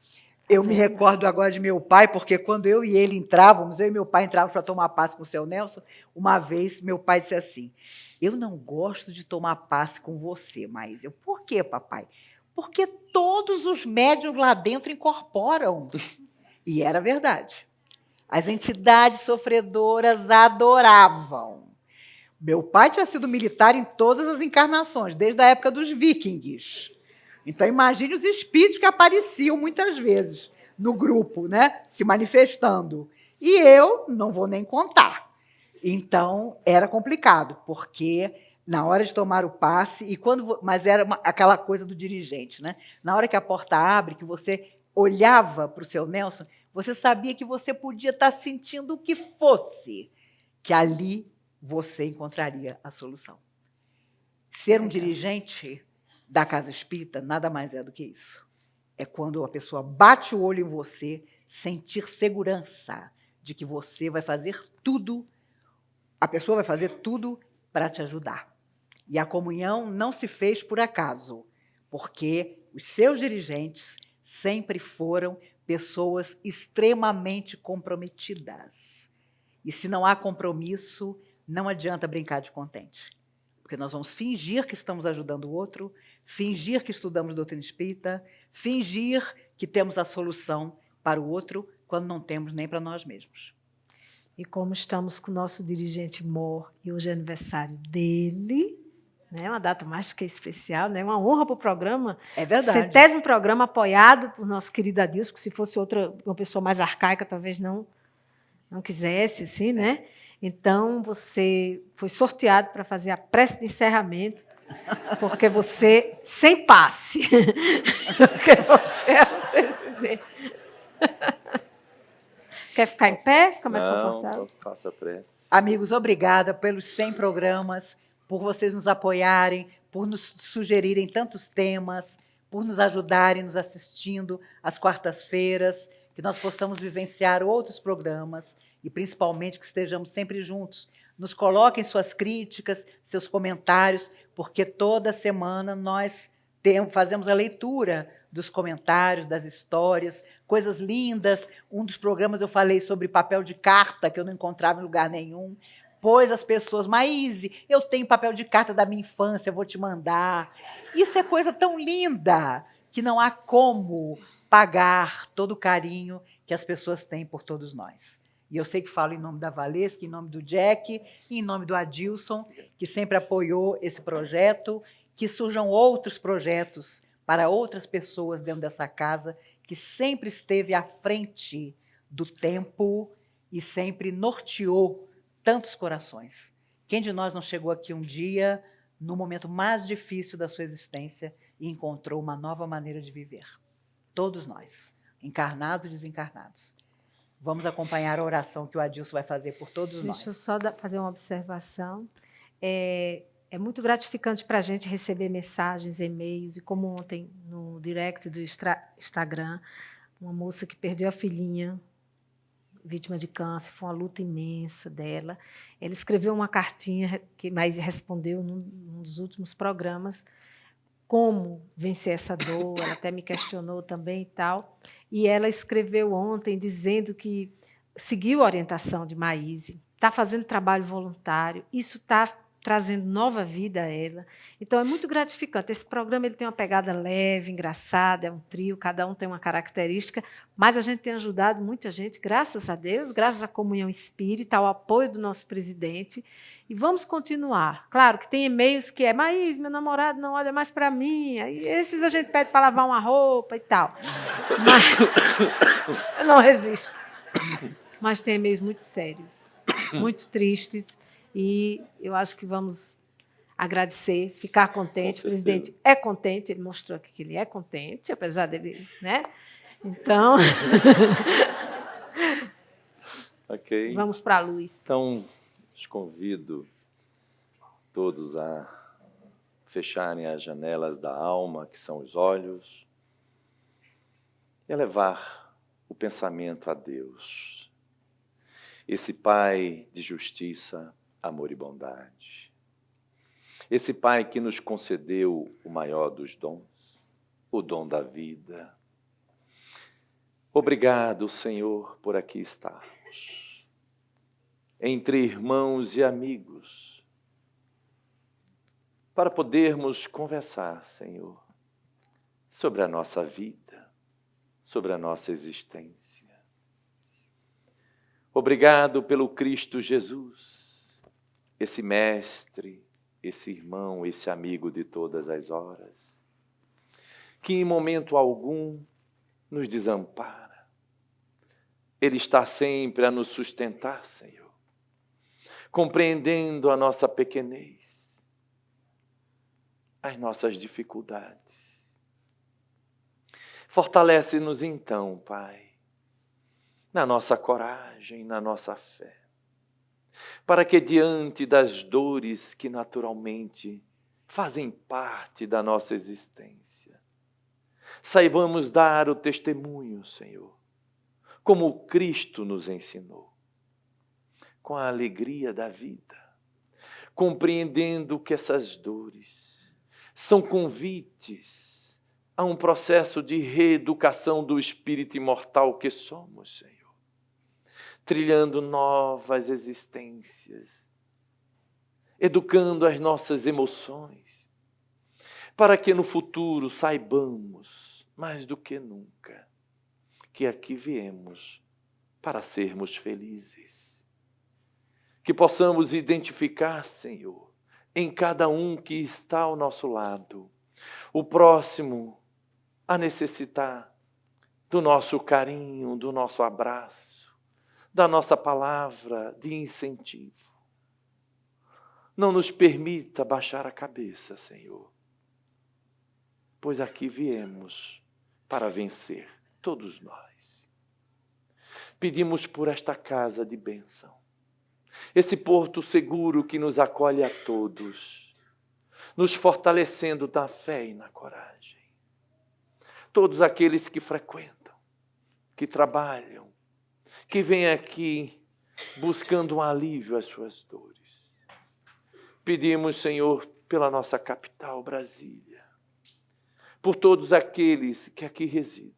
Eu me recordo agora de meu pai, porque quando eu e ele entrávamos, eu e meu pai entrávamos para tomar passe com o seu Nelson, uma vez meu pai disse assim, eu não gosto de tomar passe com você, mas eu, por quê, papai? Porque todos os médiuns lá dentro incorporam. E era verdade. As entidades sofredoras adoravam. Meu pai tinha sido militar em todas as encarnações, desde a época dos vikings. Então, imagine os espíritos que apareciam muitas vezes no grupo, né, se manifestando. E eu não vou nem contar. Então, era complicado, porque na hora de tomar o passe, mas era aquela coisa do dirigente, né? Na hora que a porta abre, que você olhava para o seu Nelson, você sabia que você podia estar sentindo o que fosse, que ali você encontraria a solução. Ser um dirigente da casa espírita nada mais é do que isso. É quando a pessoa bate o olho em você, sentir segurança de que você vai fazer tudo, a pessoa vai fazer tudo para te ajudar. E a comunhão não se fez por acaso, porque os seus dirigentes sempre foram pessoas extremamente comprometidas. E se não há compromisso, não adianta brincar de contente. Porque nós vamos fingir que estamos ajudando o outro, fingir que estudamos doutrina espírita, fingir que temos a solução para o outro, quando não temos nem para nós mesmos. E como estamos com o nosso dirigente Mor, e hoje é aniversário dele, né, uma data mais que especial, né, uma honra para o programa. É verdade. 70º programa apoiado por nosso querido Adilson, que se fosse uma pessoa mais arcaica, talvez não quisesse, assim, né? Então, você foi sorteado para fazer a prece de encerramento, porque você, sem passe, porque você é o presidente. Quer ficar em pé? Fica mais confortável? Não, faça a prece. Amigos, obrigada pelos 100 programas, por vocês nos apoiarem, por nos sugerirem tantos temas, por nos ajudarem nos assistindo às quartas-feiras, que nós possamos vivenciar outros programas e, principalmente, que estejamos sempre juntos. Nos coloquem suas críticas, seus comentários, porque toda semana nós fazemos a leitura dos comentários, das histórias, coisas lindas. Um dos programas eu falei sobre papel de carta, que eu não encontrava em lugar nenhum. Pois as pessoas, Maíse, eu tenho papel de carta da minha infância, eu vou te mandar. Isso é coisa tão linda que não há como pagar todo o carinho que as pessoas têm por todos nós. E eu sei que falo em nome da Valesca, em nome do Jack, e em nome do Adilson, que sempre apoiou esse projeto, que surjam outros projetos para outras pessoas dentro dessa casa, que sempre esteve à frente do tempo e sempre norteou tantos corações. Quem de nós não chegou aqui um dia, no momento mais difícil da sua existência, e encontrou uma nova maneira de viver? Todos nós, encarnados e desencarnados. Vamos acompanhar a oração que o Adilson vai fazer por todos nós. Deixa eu só fazer uma observação. É muito gratificante para a gente receber mensagens, e-mails, e como ontem, no direct do Instagram, uma moça que perdeu a filhinha, vítima de câncer, foi uma luta imensa dela. Ela escreveu uma cartinha que mais respondeu num dos últimos programas, como vencer essa dor, ela até me questionou também e tal. E ela escreveu ontem dizendo que seguiu a orientação de Maíse, está fazendo trabalho voluntário, isso está trazendo nova vida a ela. Então, é muito gratificante. Esse programa ele tem uma pegada leve, engraçada, é um trio, cada um tem uma característica, mas a gente tem ajudado muita gente, graças a Deus, graças à comunhão espírita, ao apoio do nosso presidente, e vamos continuar. Claro que tem e-mails que Maíse, meu namorado não olha mais para mim, aí esses a gente pede para lavar uma roupa e tal. Mas eu não resisto. Mas tem e-mails muito sérios, muito tristes, e eu acho que vamos agradecer, ficar contente. O presidente é contente, ele mostrou aqui que ele é contente, apesar dele, né? Então, Ok. Vamos para a luz. Então, te convido todos a fecharem as janelas da alma, que são os olhos, e elevar o pensamento a Deus. Esse Pai de justiça, amor e bondade. Esse Pai que nos concedeu o maior dos dons, o dom da vida. Obrigado, Senhor, por aqui estarmos, entre irmãos e amigos, para podermos conversar, Senhor, sobre a nossa vida, sobre a nossa existência. Obrigado pelo Cristo Jesus, esse mestre, esse irmão, esse amigo de todas as horas, que em momento algum nos desampara. Ele está sempre a nos sustentar, Senhor, compreendendo a nossa pequenez, as nossas dificuldades. Fortalece-nos então, Pai, na nossa coragem, na nossa fé, para que diante das dores que naturalmente fazem parte da nossa existência, saibamos dar o testemunho, Senhor, como Cristo nos ensinou, com a alegria da vida, compreendendo que essas dores são convites a um processo de reeducação do espírito imortal que somos, Senhor, trilhando novas existências, educando as nossas emoções, para que no futuro saibamos, mais do que nunca, que aqui viemos para sermos felizes. Que possamos identificar, Senhor, em cada um que está ao nosso lado, o próximo a necessitar do nosso carinho, do nosso abraço, da nossa palavra de incentivo. Não nos permita baixar a cabeça, Senhor, pois aqui viemos para vencer, todos nós. Pedimos por esta casa de bênção, esse porto seguro que nos acolhe a todos, nos fortalecendo na fé e na coragem. Todos aqueles que frequentam, que trabalham, que vêm aqui buscando um alívio às suas dores. Pedimos, Senhor, pela nossa capital, Brasília, por todos aqueles que aqui residem,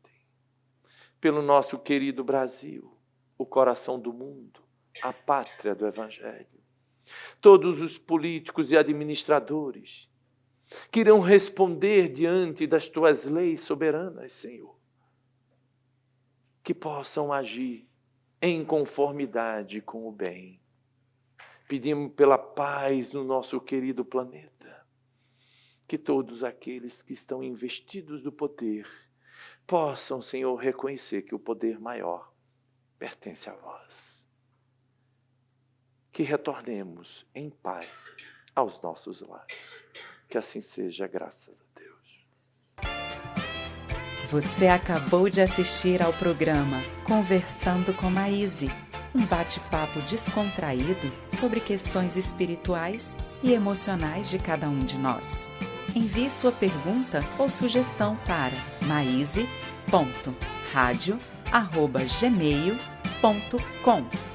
pelo nosso querido Brasil, o coração do mundo, a pátria do Evangelho, todos os políticos e administradores que irão responder diante das tuas leis soberanas, Senhor, que possam agir em conformidade com o bem. Pedimos pela paz no nosso querido planeta, que todos aqueles que estão investidos do poder possam, Senhor, reconhecer que o poder maior pertence a vós. Que retornemos em paz aos nossos lares. Que assim seja, graças a Deus. Você acabou de assistir ao programa Conversando com Maíse, um bate-papo descontraído sobre questões espirituais e emocionais de cada um de nós. Envie sua pergunta ou sugestão para maise.radio@gmail.com.